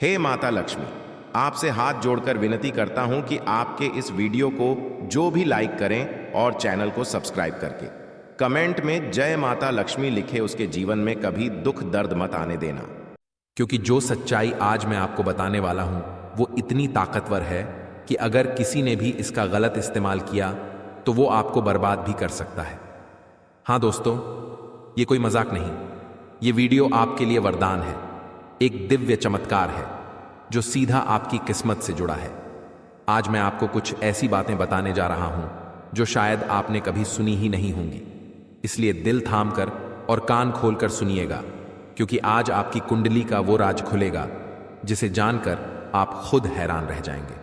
हे माता लक्ष्मी, आपसे हाथ जोड़कर विनती करता हूं कि आपके इस वीडियो को जो भी लाइक करें और चैनल को सब्सक्राइब करके कमेंट में जय माता लक्ष्मी लिखे उसके जीवन में कभी दुख दर्द मत आने देना। क्योंकि जो सच्चाई आज मैं आपको बताने वाला हूं वो इतनी ताकतवर है कि अगर किसी ने भी इसका गलत इस्तेमाल किया तो वो आपको बर्बाद भी कर सकता है। हाँ दोस्तों, ये कोई मजाक नहीं, ये वीडियो आपके लिए वरदान है, एक दिव्य चमत्कार है जो सीधा आपकी किस्मत से जुड़ा है। आज मैं आपको कुछ ऐसी बातें बताने जा रहा हूं जो शायद आपने कभी सुनी ही नहीं होंगी, इसलिए दिल थाम कर और कान खोलकर सुनिएगा, क्योंकि आज आपकी कुंडली का वो राज खुलेगा जिसे जानकर आप खुद हैरान रह जाएंगे।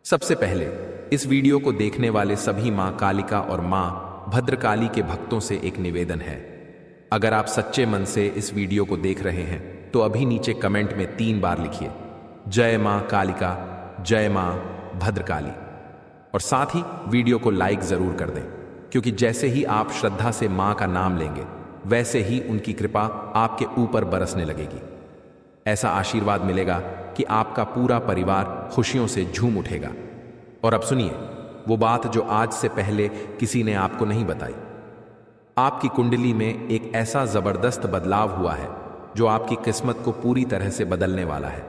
सबसे पहले इस वीडियो को देखने वाले सभी मां कालिका और मां भद्रकाली के भक्तों से एक निवेदन है। अगर आप सच्चे मन से इस वीडियो को देख रहे हैं तो अभी नीचे कमेंट में 3 बार लिखिए, जय मां कालिका, जय मां भद्रकाली, और साथ ही वीडियो को लाइक जरूर कर दें, क्योंकि जैसे ही आप श्रद्धा से मां का नाम लेंगे वैसे ही उनकी कृपा आपके ऊपर बरसने लगेगी। ऐसा आशीर्वाद मिलेगा कि आपका पूरा परिवार खुशियों से झूम उठेगा। और अब सुनिए वो बात जो आज से पहले किसी ने आपको नहीं बताई। आपकी कुंडली में एक ऐसा जबरदस्त बदलाव हुआ है जो आपकी किस्मत को पूरी तरह से बदलने वाला है।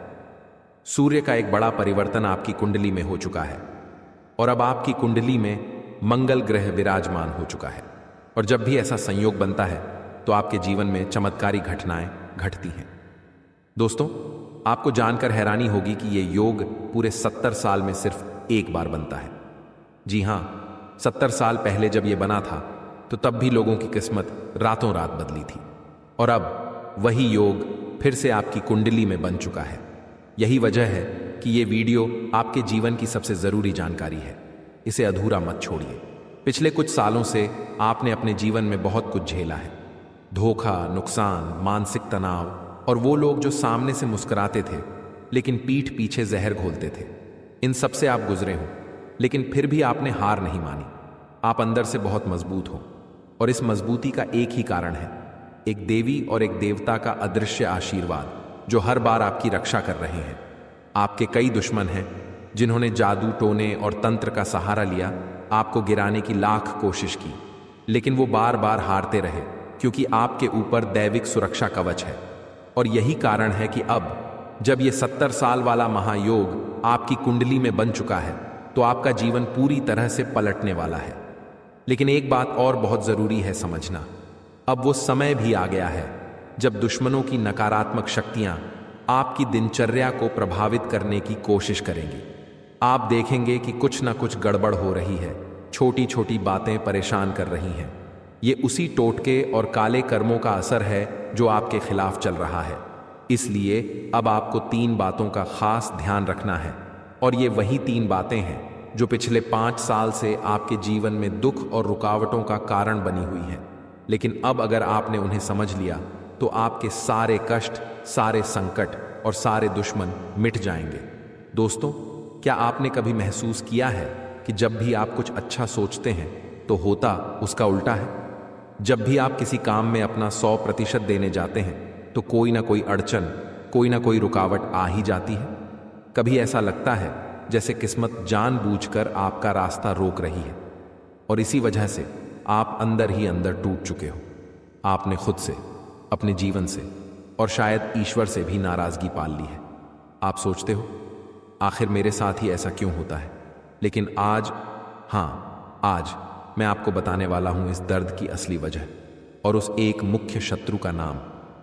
सूर्य का एक बड़ा परिवर्तन आपकी कुंडली में हो चुका है और अब आपकी कुंडली में मंगल ग्रह विराजमान हो चुका है। और जब भी ऐसा संयोग बनता है तो आपके जीवन में चमत्कारी घटनाएं घटती हैं। दोस्तों, आपको जानकर हैरानी होगी कि यह योग पूरे 70 साल में सिर्फ एक बार बनता है। जी हां, 70 साल पहले जब यह बना था तो तब भी लोगों की किस्मत रातों रात बदली थी, और अब वही योग फिर से आपकी कुंडली में बन चुका है। यही वजह है कि यह वीडियो आपके जीवन की सबसे जरूरी जानकारी है। इसे अधूरा मत छोड़िए। पिछले कुछ सालों से आपने अपने जीवन में बहुत कुछ झेला है, धोखा, नुकसान, मानसिक तनाव, और वो लोग जो सामने से मुस्कुराते थे लेकिन पीठ पीछे जहर घोलते थे। इन सब से आप गुजरे हो, लेकिन फिर भी आपने हार नहीं मानी। आप अंदर से बहुत मजबूत हो, और इस मजबूती का एक ही कारण है, एक देवी और एक देवता का अदृश्य आशीर्वाद जो हर बार आपकी रक्षा कर रहे हैं। आपके कई दुश्मन हैं जिन्होंने जादू, टोने और तंत्र का सहारा लिया, आपको गिराने की लाख कोशिश की, लेकिन वो बार बार हारते रहे, क्योंकि आपके ऊपर दैविक सुरक्षा कवच है। और यही कारण है कि अब जब ये 70 साल वाला महायोग आपकी कुंडली में बन चुका है तो आपका जीवन पूरी तरह से पलटने वाला है। लेकिन एक बात और बहुत जरूरी है समझना, अब वो समय भी आ गया है जब दुश्मनों की नकारात्मक शक्तियां आपकी दिनचर्या को प्रभावित करने की कोशिश करेंगी। आप देखेंगे कि कुछ ना कुछ गड़बड़ हो रही है, छोटी छोटी बातें परेशान कर रही हैं। ये उसी टोटके और काले कर्मों का असर है जो आपके खिलाफ चल रहा है। इसलिए अब आपको 3 बातों का खास ध्यान रखना है, और ये वही 3 बातें हैं जो पिछले 5 साल से आपके जीवन में दुख और रुकावटों का कारण बनी हुई हैं। लेकिन अब अगर आपने उन्हें समझ लिया तो आपके सारे कष्ट, सारे संकट और सारे दुश्मन मिट जाएंगे। दोस्तों, क्या आपने कभी महसूस किया है कि जब भी आप कुछ अच्छा सोचते हैं तो होता उसका उल्टा है? जब भी आप किसी काम में अपना 100% देने जाते हैं तो कोई ना कोई अड़चन, कोई ना कोई रुकावट आ ही जाती है। कभी ऐसा लगता है जैसे किस्मत जानबूझकर आपका रास्ता रोक रही है, और इसी वजह से आप अंदर ही अंदर टूट चुके हो। आपने खुद से, अपने जीवन से और शायद ईश्वर से भी नाराजगी पाल ली है। आप सोचते हो, आखिर मेरे साथ ही ऐसा क्यों होता है? लेकिन आज, हाँ आज मैं आपको बताने वाला हूं इस दर्द की असली वजह और उस एक मुख्य शत्रु का नाम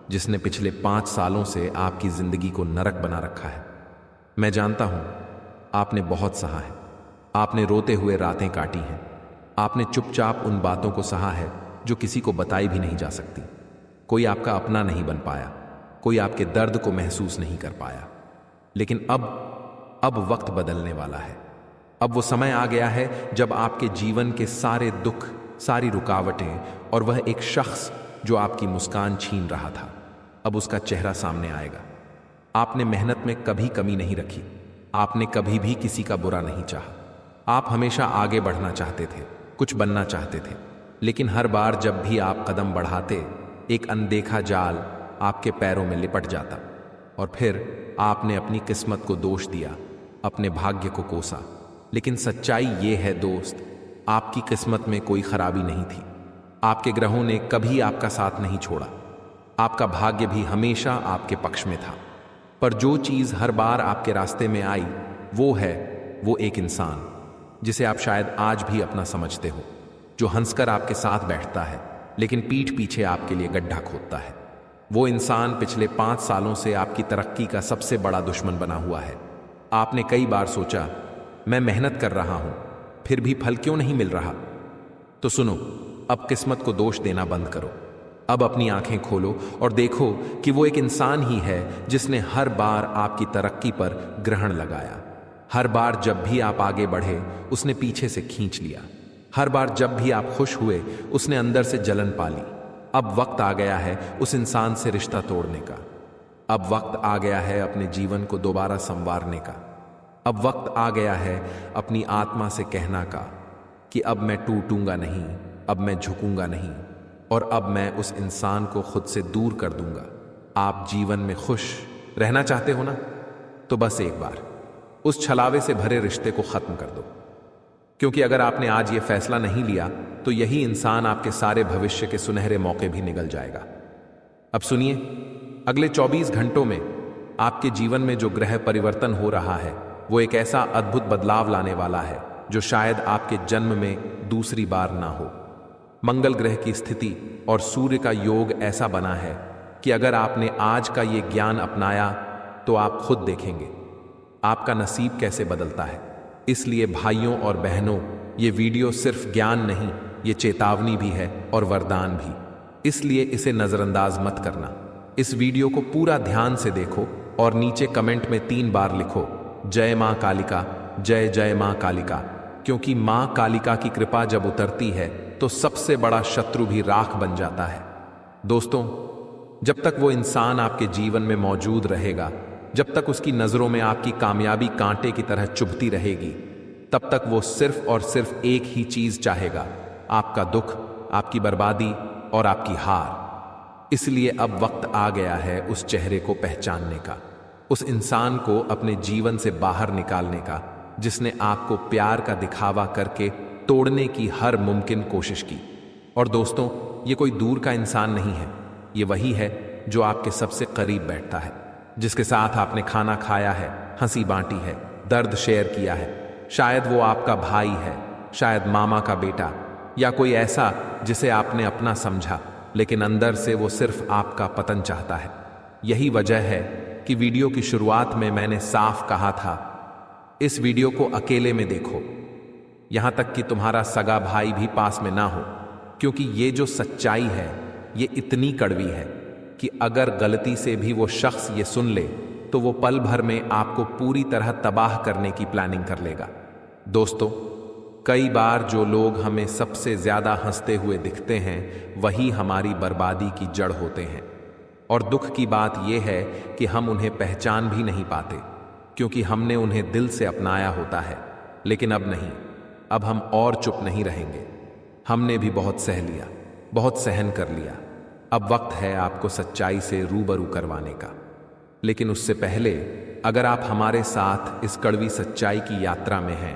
जिसने पिछले 5 सालों से आपकी जिंदगी को नरक बना रखा है। मैं जानता हूं आपने बहुत सहा है, आपने रोते हुए रातें काटी हैं, आपने चुपचाप उन बातों को सहा है जो किसी को बताई भी नहीं जा सकती। कोई आपका अपना नहीं बन पाया, कोई आपके दर्द को महसूस नहीं कर पाया। लेकिन अब वक्त बदलने वाला है। अब वो समय आ गया है जब आपके जीवन के सारे दुख, सारी रुकावटें और वह एक शख्स जो आपकी मुस्कान छीन रहा था, अब उसका चेहरा सामने आएगा। आपने मेहनत में कभी कमी नहीं रखी, आपने कभी भी किसी का बुरा नहीं चाहा। आप हमेशा आगे बढ़ना चाहते थे, कुछ बनना चाहते थे, लेकिन हर बार जब भी आप कदम बढ़ाते एक अनदेखा जाल आपके पैरों में लिपट जाता। और फिर आपने अपनी किस्मत को दोष दिया, अपने भाग्य को कोसा। लेकिन सच्चाई ये है दोस्त, आपकी किस्मत में कोई खराबी नहीं थी। आपके ग्रहों ने कभी आपका साथ नहीं छोड़ा। आपका भाग्य भी हमेशा आपके पक्ष में था। पर जो चीज़ हर बार आपके रास्ते में आई वो एक इंसान जिसे आप शायद आज भी अपना समझते हो, जो हंसकर आपके साथ बैठता है लेकिन पीठ पीछे आपके लिए गड्ढा खोदता है। वो इंसान पिछले 5 सालों से आपकी तरक्की का सबसे बड़ा दुश्मन बना हुआ है। आपने कई बार सोचा, मैं मेहनत कर रहा हूं, फिर भी फल क्यों नहीं मिल रहा? तो सुनो, अब किस्मत को दोष देना बंद करो। अब अपनी आंखें खोलो और देखो कि वो एक इंसान ही है जिसने हर बार आपकी तरक्की पर ग्रहण लगाया। हर बार जब भी आप आगे बढ़े, उसने पीछे से खींच लिया। हर बार जब भी आप खुश हुए, उसने अंदर से जलन पाली। अब वक्त आ गया है उस इंसान से रिश्ता तोड़ने का। अब वक्त आ गया है अपने जीवन को दोबारा संवारने का। अब वक्त आ गया है अपनी आत्मा से कहना का कि अब मैं टूटूंगा नहीं, अब मैं झुकूंगा नहीं, और अब मैं उस इंसान को खुद से दूर कर दूंगा। आप जीवन में खुश रहना चाहते हो ना? तो बस एक बार उस छलावे से भरे रिश्ते को खत्म कर दो। क्योंकि अगर आपने आज ये फैसला नहीं लिया तो यही इंसान आपके सारे भविष्य के सुनहरे मौके भी निगल जाएगा। अब सुनिए, अगले 24 घंटों में आपके जीवन में जो ग्रह परिवर्तन हो रहा है वो एक ऐसा अद्भुत बदलाव लाने वाला है जो शायद आपके जन्म में दूसरी बार ना हो। मंगल ग्रह की स्थिति और सूर्य का योग ऐसा बना है कि अगर आपने आज का ये ज्ञान अपनाया तो आप खुद देखेंगे आपका नसीब कैसे बदलता है। इसलिए भाइयों और बहनों, ये वीडियो सिर्फ ज्ञान नहीं, ये चेतावनी भी है और वरदान भी। इसलिए इसे नजरअंदाज मत करना। इस वीडियो को पूरा ध्यान से देखो और नीचे कमेंट में 3 बार लिखो, जय मां कालिका, जय जय मां कालिका। क्योंकि मां कालिका की कृपा जब उतरती है तो सबसे बड़ा शत्रु भी राख बन जाता है। दोस्तों, जब तक वो इंसान आपके जीवन में मौजूद रहेगा, जब तक उसकी नजरों में आपकी कामयाबी कांटे की तरह चुभती रहेगी, तब तक वो सिर्फ और सिर्फ एक ही चीज चाहेगा, आपका दुख, आपकी बर्बादी और आपकी हार। इसलिए अब वक्त आ गया है उस चेहरे को पहचानने का, उस इंसान को अपने जीवन से बाहर निकालने का जिसने आपको प्यार का दिखावा करके तोड़ने की हर मुमकिन कोशिश की। और दोस्तों, ये कोई दूर का इंसान नहीं है, ये वही है जो आपके सबसे करीब बैठता है, जिसके साथ आपने खाना खाया है, हंसी बांटी है, दर्द शेयर किया है। शायद वो आपका भाई है, शायद मामा का बेटा, या कोई ऐसा जिसे आपने अपना समझा, लेकिन अंदर से वो सिर्फ आपका पतन चाहता है। यही वजह है कि वीडियो की शुरुआत में मैंने साफ कहा था, इस वीडियो को अकेले में देखो, यहां तक कि तुम्हारा सगा भाई भी पास में ना हो। क्योंकि ये जो सच्चाई है ये इतनी कड़वी है कि अगर गलती से भी वो शख्स ये सुन ले तो वो पल भर में आपको पूरी तरह तबाह करने की प्लानिंग कर लेगा। दोस्तों, कई बार जो लोग हमें सबसे ज्यादा हंसते हुए दिखते हैं वही हमारी बर्बादी की जड़ होते हैं। और दुख की बात यह है कि हम उन्हें पहचान भी नहीं पाते, क्योंकि हमने उन्हें दिल से अपनाया होता है। लेकिन अब नहीं, अब हम और चुप नहीं रहेंगे। हमने भी बहुत सह लिया, बहुत सहन कर लिया। अब वक्त है आपको सच्चाई से रूबरू करवाने का। लेकिन उससे पहले, अगर आप हमारे साथ इस कड़वी सच्चाई की यात्रा में हैं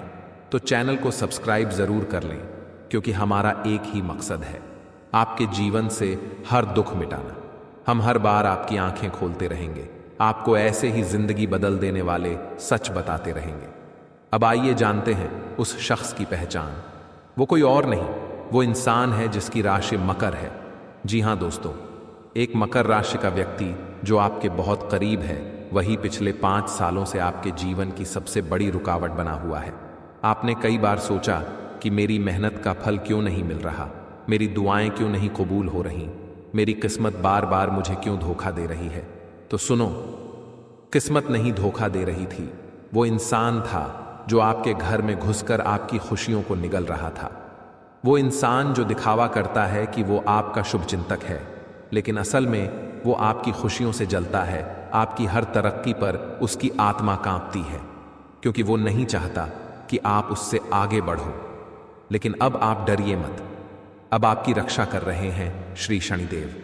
तो चैनल को सब्सक्राइब जरूर कर लें, क्योंकि हमारा एक ही मकसद है, आपके जीवन से हर दुख मिटाना। हम हर बार आपकी आंखें खोलते रहेंगे, आपको ऐसे ही जिंदगी बदल देने वाले सच बताते रहेंगे। अब आइए जानते हैं उस शख्स की पहचान। वो कोई और नहीं, वो इंसान है जिसकी राशि मकर है। जी हाँ दोस्तों, एक मकर राशि का व्यक्ति जो आपके बहुत करीब है, वही पिछले 5 सालों से आपके जीवन की सबसे बड़ी रुकावट बना हुआ है। आपने कई बार सोचा कि मेरी मेहनत का फल क्यों नहीं मिल रहा, मेरी दुआएं क्यों नहीं कबूल हो रही, मेरी किस्मत बार बार मुझे क्यों धोखा दे रही है। तो सुनो, किस्मत नहीं धोखा दे रही थी, वो इंसान था जो आपके घर में घुसकर आपकी खुशियों को निगल रहा था। वो इंसान जो दिखावा करता है कि वो आपका शुभचिंतक है, लेकिन असल में वो आपकी खुशियों से जलता है। आपकी हर तरक्की पर उसकी आत्मा कांपती है, क्योंकि वो नहीं चाहता कि आप उससे आगे बढ़ो। लेकिन अब आप डरिए मत, अब आपकी रक्षा कर रहे हैं श्री शनिदेव।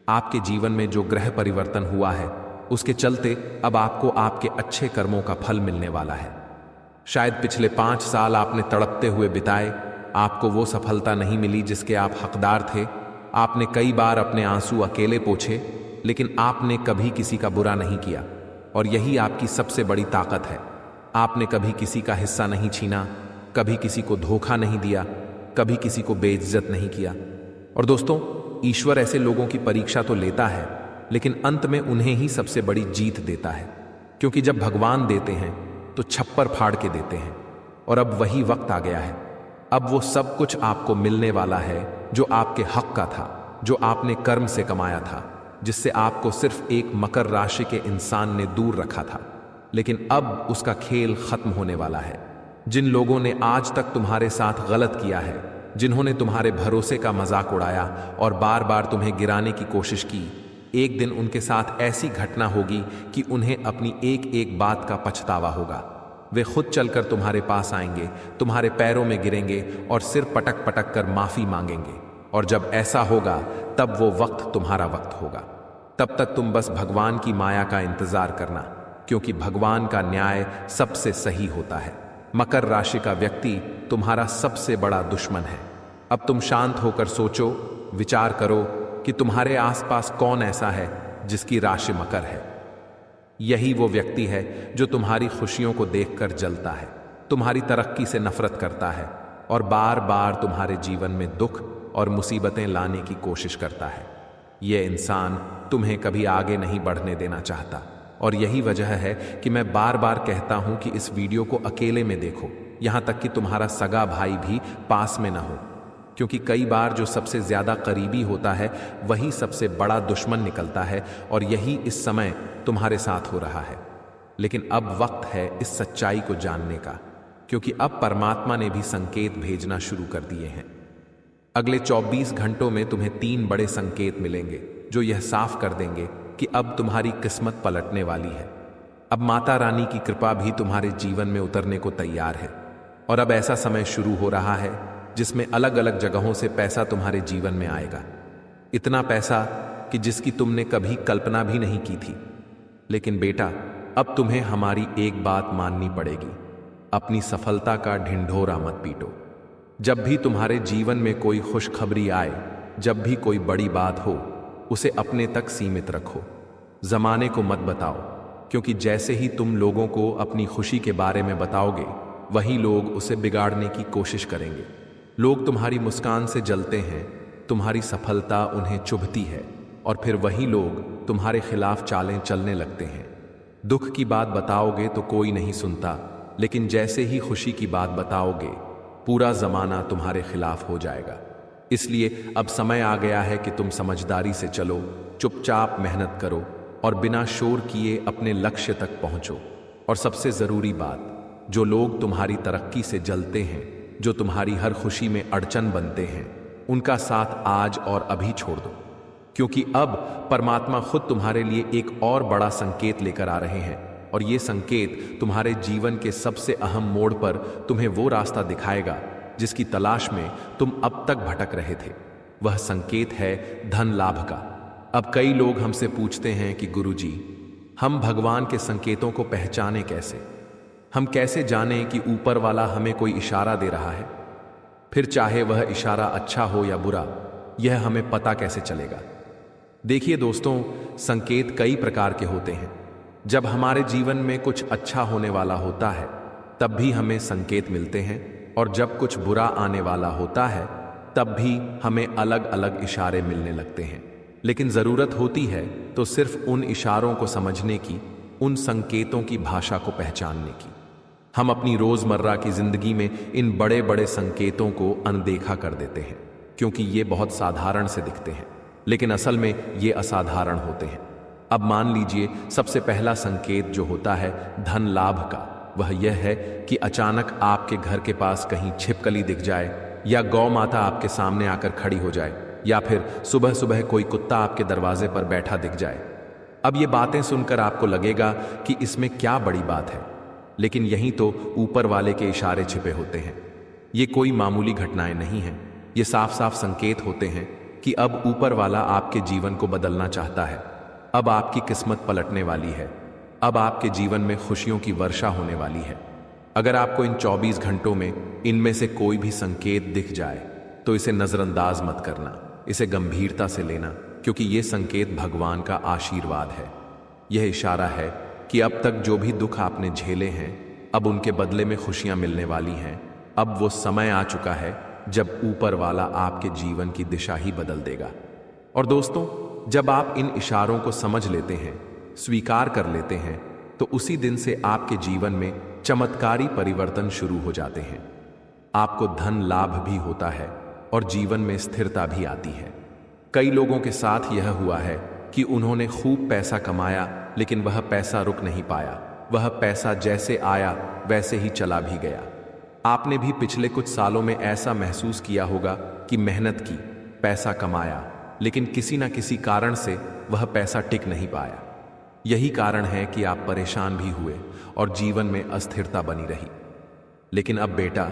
आपके जीवन में जो ग्रह परिवर्तन हुआ है उसके चलते अब आपको आपके अच्छे कर्मों का फल मिलने वाला है। शायद पिछले 5 साल आपने तड़पते हुए बिताए, आपको वो सफलता नहीं मिली जिसके आप हकदार थे। आपने कई बार अपने आंसू अकेले पोंछे, लेकिन आपने कभी किसी का बुरा नहीं किया, और यही आपकी सबसे बड़ी ताकत है। आपने कभी किसी का हिस्सा नहीं छीना, कभी किसी को धोखा नहीं दिया, कभी किसी को बेइज्जत नहीं किया। और दोस्तों, ईश्वर ऐसे लोगों की परीक्षा तो लेता है, लेकिन अंत में उन्हें ही सबसे बड़ी जीत देता है, क्योंकि जब भगवान देते हैं तो छप्पर फाड़ के देते हैं। और अब वही वक्त आ गया है। अब वो सब कुछ आपको मिलने वाला है जो आपके हक का था, जो आपने कर्म से कमाया था, जिससे आपको सिर्फ एक मकर राशि के इंसान ने दूर रखा था। लेकिन अब उसका खेल खत्म होने वाला है। जिन लोगों ने आज तक तुम्हारे साथ गलत किया है, जिन्होंने तुम्हारे भरोसे का मजाक उड़ाया और बार बार तुम्हें गिराने की कोशिश की, एक दिन उनके साथ ऐसी घटना होगी कि उन्हें अपनी एक एक बात का पछतावा होगा। वे खुद चलकर तुम्हारे पास आएंगे, तुम्हारे पैरों में गिरेंगे और सिर पटक पटक कर माफी मांगेंगे। और जब ऐसा होगा तब वो वक्त तुम्हारा वक्त होगा। तब तक तुम बस भगवान की माया का इंतजार करना, क्योंकि भगवान का न्याय सबसे सही होता है। मकर राशि का व्यक्ति तुम्हारा सबसे बड़ा दुश्मन है। अब तुम शांत होकर सोचो, विचार करो कि तुम्हारे आसपास कौन ऐसा है जिसकी राशि मकर है। यही वो व्यक्ति है जो तुम्हारी खुशियों को देखकर जलता है, तुम्हारी तरक्की से नफरत करता है और बार बार तुम्हारे जीवन में दुख और मुसीबतें लाने की कोशिश करता है। यह इंसान तुम्हें कभी आगे नहीं बढ़ने देना चाहता, और यही वजह है कि मैं बार बार कहता हूं कि इस वीडियो को अकेले में देखो, यहां तक कि तुम्हारा सगा भाई भी पास में ना हो, क्योंकि कई बार जो सबसे ज्यादा करीबी होता है वही सबसे बड़ा दुश्मन निकलता है, और यही इस समय तुम्हारे साथ हो रहा है। लेकिन अब वक्त है इस सच्चाई को जानने का, क्योंकि अब परमात्मा ने भी संकेत भेजना शुरू कर दिए हैं। अगले 24 घंटों में तुम्हें 3 बड़े संकेत मिलेंगे जो यह साफ कर देंगे कि अब तुम्हारी किस्मत पलटने वाली है। अब माता रानी की कृपा भी तुम्हारे जीवन में उतरने को तैयार है, और अब ऐसा समय शुरू हो रहा है जिसमें अलग अलग जगहों से पैसा तुम्हारे जीवन में आएगा। इतना पैसा कि जिसकी तुमने कभी कल्पना भी नहीं की थी। लेकिन बेटा, अब तुम्हें हमारी एक बात माननी पड़ेगी, अपनी सफलता का ढिंढोरा मत पीटो। जब भी तुम्हारे जीवन में कोई खुशखबरी आए, जब भी कोई बड़ी बात हो, उसे अपने तक सीमित रखो, जमाने को मत बताओ, क्योंकि जैसे ही तुम लोगों को अपनी खुशी के बारे में बताओगे, वही लोग उसे बिगाड़ने की कोशिश करेंगे। लोग तुम्हारी मुस्कान से जलते हैं, तुम्हारी सफलता उन्हें चुभती है, और फिर वही लोग तुम्हारे खिलाफ चालें चलने लगते हैं। दुख की बात बताओगे तो कोई नहीं सुनता, लेकिन जैसे ही खुशी की बात बताओगे, पूरा जमाना तुम्हारे खिलाफ हो जाएगा। इसलिए अब समय आ गया है कि तुम समझदारी से चलो, चुपचाप मेहनत करो और बिना शोर किए अपने लक्ष्य तक पहुंचो। और सबसे जरूरी बात, जो लोग तुम्हारी तरक्की से जलते हैं, जो तुम्हारी हर खुशी में अड़चन बनते हैं, उनका साथ आज और अभी छोड़ दो, क्योंकि अब परमात्मा खुद तुम्हारे लिए एक और बड़ा संकेत लेकर आ रहे हैं। और ये संकेत तुम्हारे जीवन के सबसे अहम मोड़ पर तुम्हें वो रास्ता दिखाएगा जिसकी तलाश में तुम अब तक भटक रहे थे। वह संकेत है धन लाभ का। अब कई लोग हमसे पूछते हैं कि गुरुजी, हम भगवान के संकेतों को पहचाने कैसे? हम कैसे जानें कि ऊपर वाला हमें कोई इशारा दे रहा है? फिर चाहे वह इशारा अच्छा हो या बुरा, यह हमें पता कैसे चलेगा? देखिए दोस्तों, संकेत कई प्रकार के होते हैं। जब हमारे जीवन में कुछ अच्छा होने वाला होता है, तब भी हमें संकेत मिलते हैं, और जब कुछ बुरा आने वाला होता है, तब भी हमें अलग अलग इशारे मिलने लगते हैं। लेकिन जरूरत होती है तो सिर्फ उन इशारों को समझने की, उन संकेतों की भाषा को पहचानने की। हम अपनी रोजमर्रा की जिंदगी में इन बड़े बड़े संकेतों को अनदेखा कर देते हैं, क्योंकि ये बहुत साधारण से दिखते हैं, लेकिन असल में ये असाधारण होते हैं। अब मान लीजिए, सबसे पहला संकेत जो होता है धन लाभ का, वह यह है कि अचानक आपके घर के पास कहीं छिपकली दिख जाए, या गौ माता आपके सामने आकर खड़ी हो जाए, या फिर सुबह सुबह कोई कुत्ता आपके दरवाजे पर बैठा दिख जाए। अब ये बातें सुनकर आपको लगेगा कि इसमें क्या बड़ी बात है, लेकिन यहीं तो ऊपर वाले के इशारे छिपे होते हैं। ये कोई मामूली घटनाएं नहीं हैं, ये साफ साफ संकेत होते हैं कि अब ऊपर वाला आपके जीवन को बदलना चाहता है। अब आपकी किस्मत पलटने वाली है। अब आपके जीवन में खुशियों की वर्षा होने वाली है। अगर आपको इन 24 घंटों में इनमें से कोई भी संकेत दिख जाए तो इसे नजरअंदाज मत करना, इसे गंभीरता से लेना, क्योंकि यह संकेत भगवान का आशीर्वाद है। यह इशारा है कि अब तक जो भी दुख आपने झेले हैं, अब उनके बदले में खुशियां मिलने वाली हैं। अब वो समय आ चुका है जब ऊपर वाला आपके जीवन की दिशा ही बदल देगा। और दोस्तों, जब आप इन इशारों को समझ लेते हैं, स्वीकार कर लेते हैं, तो उसी दिन से आपके जीवन में चमत्कारी परिवर्तन शुरू हो जाते हैं। आपको धन लाभ भी होता है और जीवन में स्थिरता भी आती है। कई लोगों के साथ यह हुआ है कि उन्होंने खूब पैसा कमाया, लेकिन वह पैसा रुक नहीं पाया। वह पैसा जैसे आया वैसे ही चला भी गया। आपने भी पिछले कुछ सालों में ऐसा महसूस किया होगा कि मेहनत की, पैसा कमाया, लेकिन किसी ना किसी कारण से वह पैसा टिक नहीं पाया। यही कारण है कि आप परेशान भी हुए और जीवन में अस्थिरता बनी रही। लेकिन अब बेटा,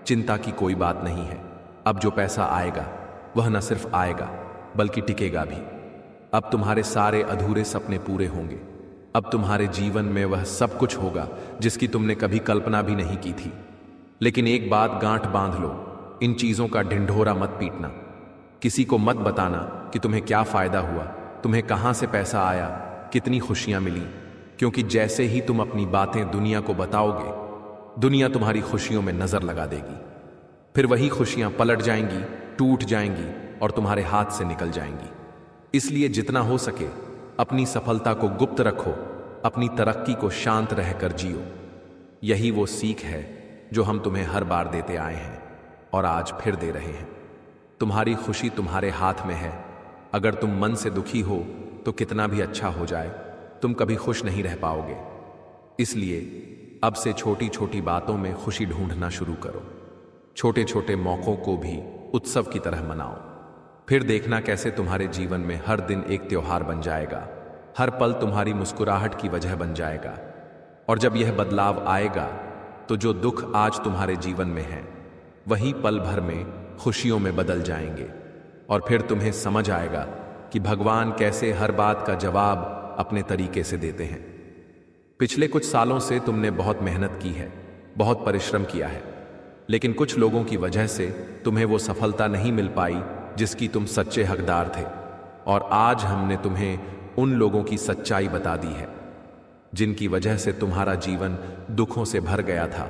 चिंता की कोई बात नहीं है। अब जो पैसा आएगा वह न सिर्फ आएगा बल्कि टिकेगा भी। अब तुम्हारे सारे अधूरे सपने पूरे होंगे। अब तुम्हारे जीवन में वह सब कुछ होगा जिसकी तुमने कभी कल्पना भी नहीं की थी। लेकिन एक बात गांठ बांध लो, इन चीजों का ढिंढोरा मत पीटना। किसी को मत बताना कि तुम्हें क्या फायदा हुआ, तुम्हें कहां से पैसा आया, कितनी खुशियां मिली, क्योंकि जैसे ही तुम अपनी बातें दुनिया को बताओगे, दुनिया तुम्हारी खुशियों में नजर लगा देगी। फिर वही खुशियां पलट जाएंगी, टूट जाएंगी और तुम्हारे हाथ से निकल जाएंगी। इसलिए जितना हो सके अपनी सफलता को गुप्त रखो, अपनी तरक्की को शांत रहकर जियो। यही वो सीख है जो हम तुम्हें हर बार देते आए हैं और आज फिर दे रहे हैं। तुम्हारी खुशी तुम्हारे हाथ में है। अगर तुम मन से दुखी हो तो कितना भी अच्छा हो जाए, तुम कभी खुश नहीं रह पाओगे। इसलिए अब से छोटी छोटी बातों में खुशी ढूंढना शुरू करो। छोटे छोटे मौकों को भी उत्सव की तरह मनाओ। फिर देखना कैसे तुम्हारे जीवन में हर दिन एक त्योहार बन जाएगा, हर पल तुम्हारी मुस्कुराहट की वजह बन जाएगा। और जब यह बदलाव आएगा तो जो दुख आज तुम्हारे जीवन में है वही पल भर में खुशियों में बदल जाएंगे। और फिर तुम्हें समझ आएगा कि भगवान कैसे हर बात का जवाब अपने तरीके से देते हैं। पिछले कुछ सालों से तुमने बहुत मेहनत की है, बहुत परिश्रम किया है, लेकिन कुछ लोगों की वजह से तुम्हें वो सफलता नहीं मिल पाई जिसकी तुम सच्चे हकदार थे। और आज हमने तुम्हें उन लोगों की सच्चाई बता दी है जिनकी वजह से तुम्हारा जीवन दुखों से भर गया था।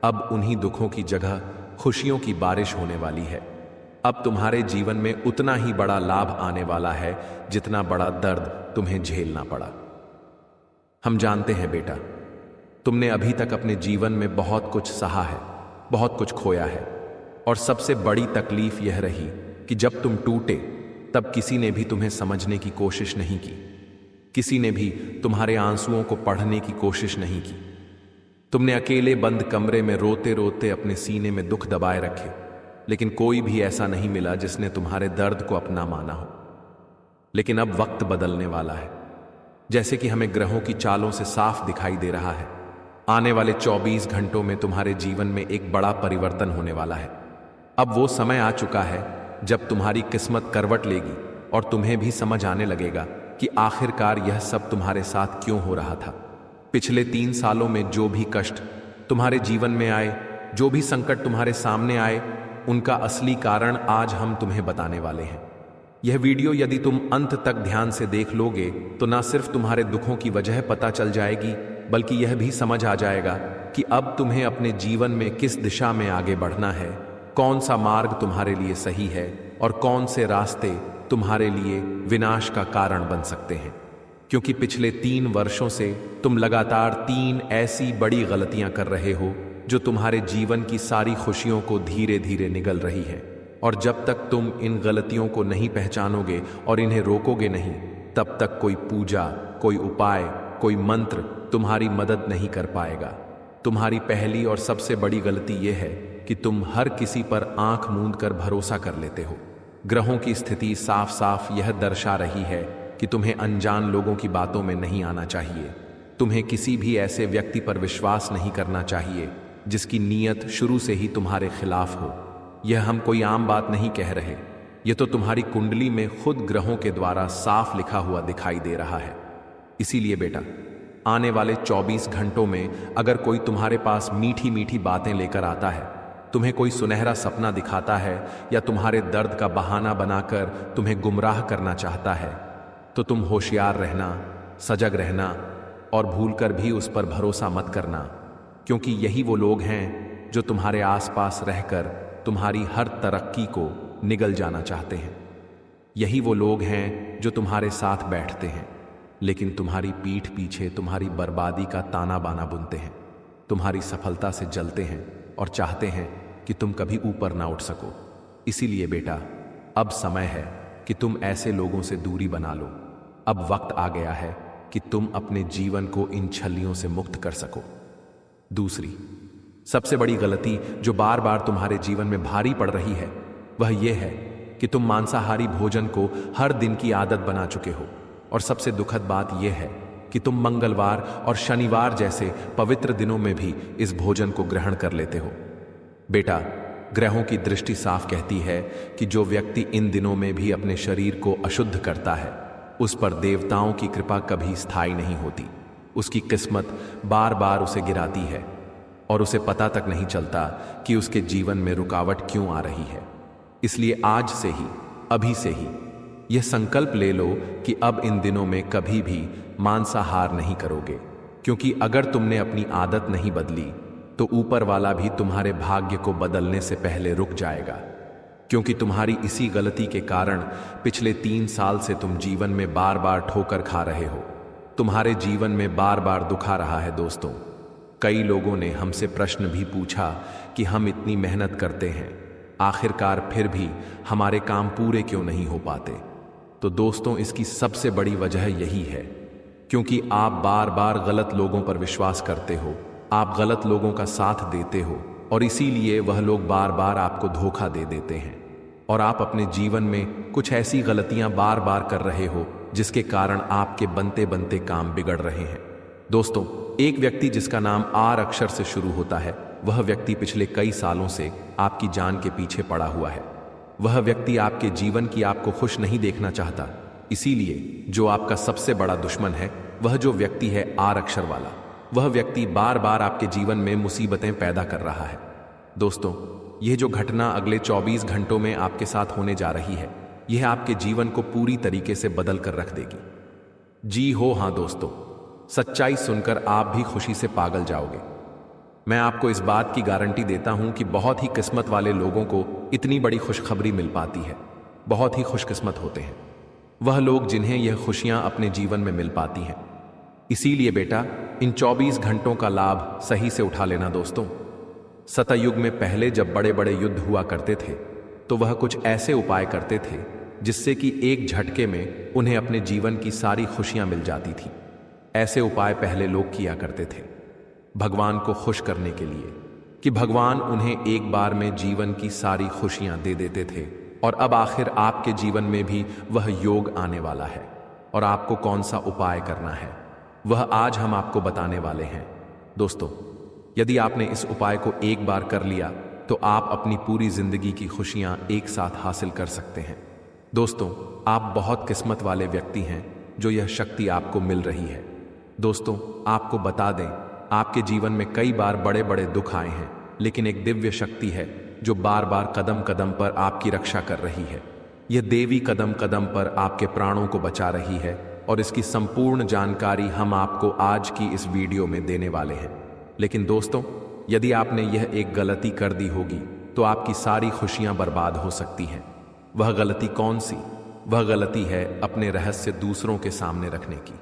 अब उन्हीं दुखों की जगह खुशियों की बारिश होने वाली है। अब तुम्हारे जीवन में उतना ही बड़ा लाभ आने वाला है जितना बड़ा दर्द तुम्हें झेलना पड़ा। हम जानते हैं बेटा, तुमने अभी तक अपने जीवन में बहुत कुछ सहा है, बहुत कुछ खोया है, और सबसे बड़ी तकलीफ यह रही कि जब तुम टूटे तब किसी ने भी तुम्हें समझने की कोशिश नहीं की। किसी ने भी तुम्हारे आंसुओं को पढ़ने की कोशिश नहीं की। तुमने अकेले बंद कमरे में रोते रोते अपने सीने में दुख दबाए रखे, लेकिन कोई भी ऐसा नहीं मिला जिसने तुम्हारे दर्द को अपना माना हो। लेकिन अब वक्त बदलने वाला है, जैसे कि हमें ग्रहों की चालों से साफ दिखाई दे रहा है। आने वाले 24 घंटों में तुम्हारे जीवन में एक बड़ा परिवर्तन होने वाला है। अब वो समय आ चुका है जब तुम्हारी किस्मत करवट लेगी और तुम्हें भी समझ आने लगेगा कि आखिरकार यह सब तुम्हारे साथ क्यों हो रहा था। पिछले 3 सालों में जो भी कष्ट तुम्हारे जीवन में आए, जो भी संकट तुम्हारे सामने आए, उनका असली कारण आज हम तुम्हें बताने वाले हैं। यह वीडियो यदि तुम अंत तक ध्यान से देख लोगे तो ना सिर्फ तुम्हारे दुखों की वजह पता चल जाएगी, बल्कि यह भी समझ आ जाएगा कि अब तुम्हें अपने जीवन में किस दिशा में आगे बढ़ना है, कौन सा मार्ग तुम्हारे लिए सही है और कौन से रास्ते तुम्हारे लिए विनाश का कारण बन सकते हैं। क्योंकि पिछले 3 वर्षों से तुम लगातार 3 ऐसी बड़ी गलतियां कर रहे हो जो तुम्हारे जीवन की सारी खुशियों को धीरे धीरे निगल रही है। और जब तक तुम इन गलतियों को नहीं पहचानोगे और इन्हें रोकोगे नहीं, तब तक कोई पूजा, कोई उपाय, कोई मंत्र तुम्हारी मदद नहीं कर पाएगा। तुम्हारी पहली और सबसे बड़ी गलती यह है कि तुम हर किसी पर आंख मूंद कर भरोसा कर लेते हो। ग्रहों की स्थिति साफ साफ यह दर्शा रही है कि तुम्हें अनजान लोगों की बातों में नहीं आना चाहिए। तुम्हें किसी भी ऐसे व्यक्ति पर विश्वास नहीं करना चाहिए जिसकी नीयत शुरू से ही तुम्हारे खिलाफ हो। यह हम कोई आम बात नहीं कह रहे, ये तो तुम्हारी कुंडली में खुद ग्रहों के द्वारा साफ लिखा हुआ दिखाई दे रहा है। इसीलिए बेटा, आने वाले 24 घंटों में अगर कोई तुम्हारे पास मीठी मीठी बातें लेकर आता है, तुम्हें कोई सुनहरा सपना दिखाता है या तुम्हारे दर्द का बहाना बनाकर तुम्हें गुमराह करना चाहता है, तो तुम होशियार रहना, सजग रहना और भूलकर भी उस पर भरोसा मत करना, क्योंकि यही वो लोग हैं जो तुम्हारे आसपास रहकर तुम्हारी हर तरक्की को निगल जाना चाहते हैं। यही वो लोग हैं जो तुम्हारे साथ बैठते हैं, लेकिन तुम्हारी पीठ पीछे तुम्हारी बर्बादी का ताना बाना बुनते हैं, तुम्हारी सफलता से जलते हैं और चाहते हैं कि तुम कभी ऊपर ना उठ सको। इसीलिए बेटा, अब समय है कि तुम ऐसे लोगों से दूरी बना लो। अब वक्त आ गया है कि तुम अपने जीवन को इन छल्लियों से मुक्त कर सको। दूसरी सबसे बड़ी गलती जो बार बार तुम्हारे जीवन में भारी पड़ रही है, वह यह है कि तुम मांसाहारी भोजन को हर दिन की आदत बना चुके हो। और सबसे दुखद बात यह है कि तुम मंगलवार और शनिवार जैसे पवित्र दिनों में भी इस भोजन को ग्रहण कर लेते हो। बेटा, ग्रहों की दृष्टि साफ कहती है कि जो व्यक्ति इन दिनों में भी अपने शरीर को अशुद्ध करता है, उस पर देवताओं की कृपा कभी स्थायी नहीं होती। उसकी किस्मत बार बार उसे गिराती है और उसे पता तक नहीं चलता कि उसके जीवन में रुकावट क्यों आ रही है। इसलिए आज से ही, अभी से ही यह संकल्प ले लो कि अब इन दिनों में कभी भी मांसाहार नहीं करोगे, क्योंकि अगर तुमने अपनी आदत नहीं बदली तो ऊपर वाला भी तुम्हारे भाग्य को बदलने से पहले रुक जाएगा। क्योंकि तुम्हारी इसी गलती के कारण पिछले 3 साल से तुम जीवन में बार बार ठोकर खा रहे हो, तुम्हारे जीवन में बार बार दुख आ रहा है। दोस्तों, कई लोगों ने हमसे प्रश्न भी पूछा कि हम इतनी मेहनत करते हैं, आखिरकार फिर भी हमारे काम पूरे क्यों नहीं हो पाते। तो दोस्तों, इसकी सबसे बड़ी वजह यही है क्योंकि आप बार बार गलत लोगों पर विश्वास करते हो, आप गलत लोगों का साथ देते हो और इसीलिए वह लोग बार बार आपको धोखा दे देते हैं और आप अपने जीवन में कुछ ऐसी गलतियां बार बार कर रहे हो जिसके कारण आपके बनते बनते काम बिगड़ रहे हैं। दोस्तों, एक व्यक्ति जिसका नाम आर अक्षर से शुरू होता है, वह व्यक्ति पिछले कई सालों से आपकी जान के पीछे पड़ा हुआ है। वह व्यक्ति आपके जीवन की आपको खुश नहीं देखना चाहता। इसीलिए जो आपका सबसे बड़ा दुश्मन है, वह जो व्यक्ति है आर अक्षर वाला, वह व्यक्ति बार बार आपके जीवन में मुसीबतें पैदा कर रहा है। दोस्तों, यह जो घटना अगले 24 घंटों में आपके साथ होने जा रही है, यह आपके जीवन को पूरी तरीके से बदल कर रख देगी। जी हो हाँ दोस्तों, सच्चाई सुनकर आप भी खुशी से पागल जाओगे। मैं आपको इस बात की गारंटी देता हूं कि बहुत ही किस्मत वाले लोगों को इतनी बड़ी खुशखबरी मिल पाती है। बहुत ही खुशकिस्मत होते हैं वह लोग जिन्हें यह खुशियां अपने जीवन में मिल पाती हैं। इसीलिए बेटा, इन 24 घंटों का लाभ सही से उठा लेना। दोस्तों, सतयुग में पहले जब बड़े बड़े युद्ध हुआ करते थे, तो वह कुछ ऐसे उपाय करते थे जिससे कि एक झटके में उन्हें अपने जीवन की सारी खुशियां मिल जाती थी। ऐसे उपाय पहले लोग किया करते थे भगवान को खुश करने के लिए, कि भगवान उन्हें एक बार में जीवन की सारी खुशियां दे देते थे। और अब आखिर आपके जीवन में भी वह योग आने वाला है और आपको कौन सा उपाय करना है, वह आज हम आपको बताने वाले हैं। दोस्तों, यदि आपने इस उपाय को एक बार कर लिया तो आप अपनी पूरी जिंदगी की खुशियां एक साथ हासिल कर सकते हैं। दोस्तों, आप बहुत किस्मत वाले व्यक्ति हैं जो यह शक्ति आपको मिल रही है। दोस्तों, आपको बता दें, आपके जीवन में कई बार बड़े बड़े दुख आए हैं, लेकिन एक दिव्य शक्ति है जो बार बार कदम कदम पर आपकी रक्षा कर रही है। यह देवी कदम कदम पर आपके प्राणों को बचा रही है और इसकी संपूर्ण जानकारी हम आपको आज की इस वीडियो में देने वाले हैं। लेकिन दोस्तों, यदि आपने यह एक गलती कर दी होगी तो आपकी सारी खुशियां बर्बाद हो सकती हैं। वह गलती कौन सी? वह गलती है अपने रहस्य दूसरों के सामने रखने की।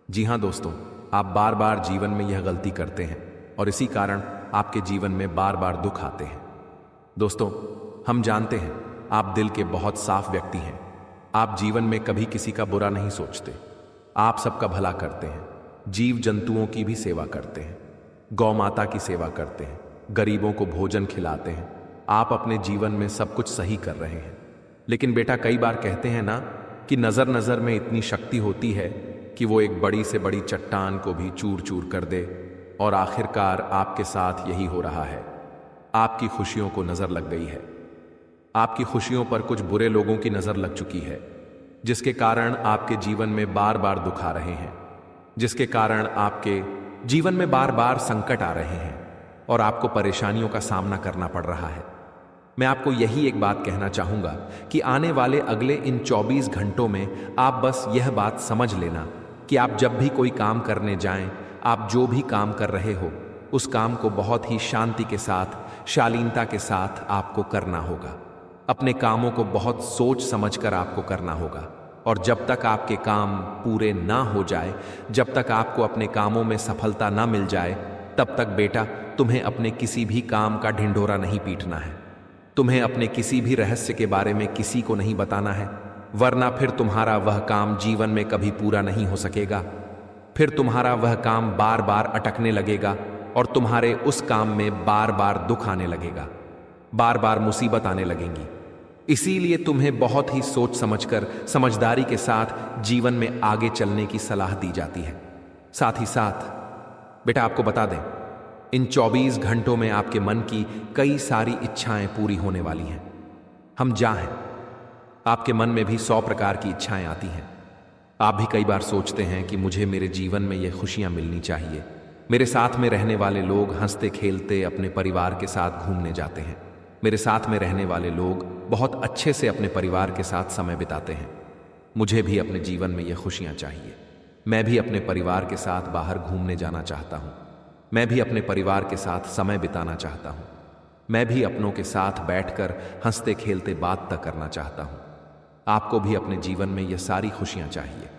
जी हाँ दोस्तों, आप बार बार जीवन में यह गलती करते हैं और इसी कारण आपके जीवन में बार बार दुख आते हैं। दोस्तों, हम जानते हैं आप दिल के बहुत साफ व्यक्ति हैं। आप जीवन में कभी किसी का बुरा नहीं सोचते। आप सबका भला करते हैं, जीव जंतुओं की भी सेवा करते हैं, गौ माता की सेवा करते हैं, गरीबों को भोजन खिलाते हैं। आप अपने जीवन में सब कुछ सही कर रहे हैं। लेकिन बेटा, कई बार कहते हैं ना कि नजर नजर में इतनी शक्ति होती है कि वो एक बड़ी से बड़ी चट्टान को भी चूर चूर कर दे। और आखिरकार आपके साथ यही हो रहा है। आपकी खुशियों को नजर लग गई है। आपकी खुशियों पर कुछ बुरे लोगों की नजर लग चुकी है, जिसके कारण आपके जीवन में बार बार दुख आ रहे हैं, जिसके कारण आपके जीवन में बार बार संकट आ रहे हैं और आपको परेशानियों का सामना करना पड़ रहा है। मैं आपको यही एक बात कहना चाहूंगा कि आने वाले अगले इन 24 घंटों में आप बस यह बात समझ लेना कि आप जब भी कोई काम करने जाएं, आप जो भी काम कर रहे हो उस काम को बहुत ही शांति के साथ, शालीनता के साथ आपको करना होगा। अपने कामों को बहुत सोच समझकर आपको करना होगा और जब तक आपके काम पूरे ना हो जाए, जब तक आपको अपने कामों में सफलता ना मिल जाए, तब तक बेटा तुम्हें अपने किसी भी काम का ढिंढोरा नहीं पीटना है। तुम्हें अपने किसी भी रहस्य के बारे में किसी को नहीं बताना है, वरना फिर तुम्हारा वह काम जीवन में कभी पूरा नहीं हो सकेगा। फिर तुम्हारा वह काम बार बार अटकने लगेगा और तुम्हारे उस काम में बार बार दुख आने लगेगा, बार बार मुसीबत आने लगेंगी। इसीलिए तुम्हें बहुत ही सोच समझकर, समझदारी के साथ जीवन में आगे चलने की सलाह दी जाती है। साथ ही साथ बेटा आपको बता दें, इन 24 घंटों में आपके मन की कई सारी इच्छाएं पूरी होने वाली हैं। हम जहाँ हैं, आपके मन में भी 100 प्रकार की इच्छाएं आती हैं। आप भी कई बार सोचते हैं कि मुझे मेरे जीवन में ये खुशियां मिलनी चाहिए, मेरे साथ में रहने वाले लोग हंसते खेलते अपने परिवार के साथ घूमने जाते हैं, मेरे साथ में रहने वाले लोग बहुत अच्छे से अपने परिवार के साथ समय बिताते हैं। मुझे भी अपने जीवन में ये खुशियां चाहिए। मैं भी अपने परिवार के साथ बाहर घूमने जाना चाहता हूँ, मैं भी अपने परिवार के साथ समय बिताना चाहता हूँ, मैं भी अपनों के साथ बैठकर हंसते खेलते बात तक करना चाहता हूँ। आपको भी अपने जीवन में ये सारी खुशियां चाहिए,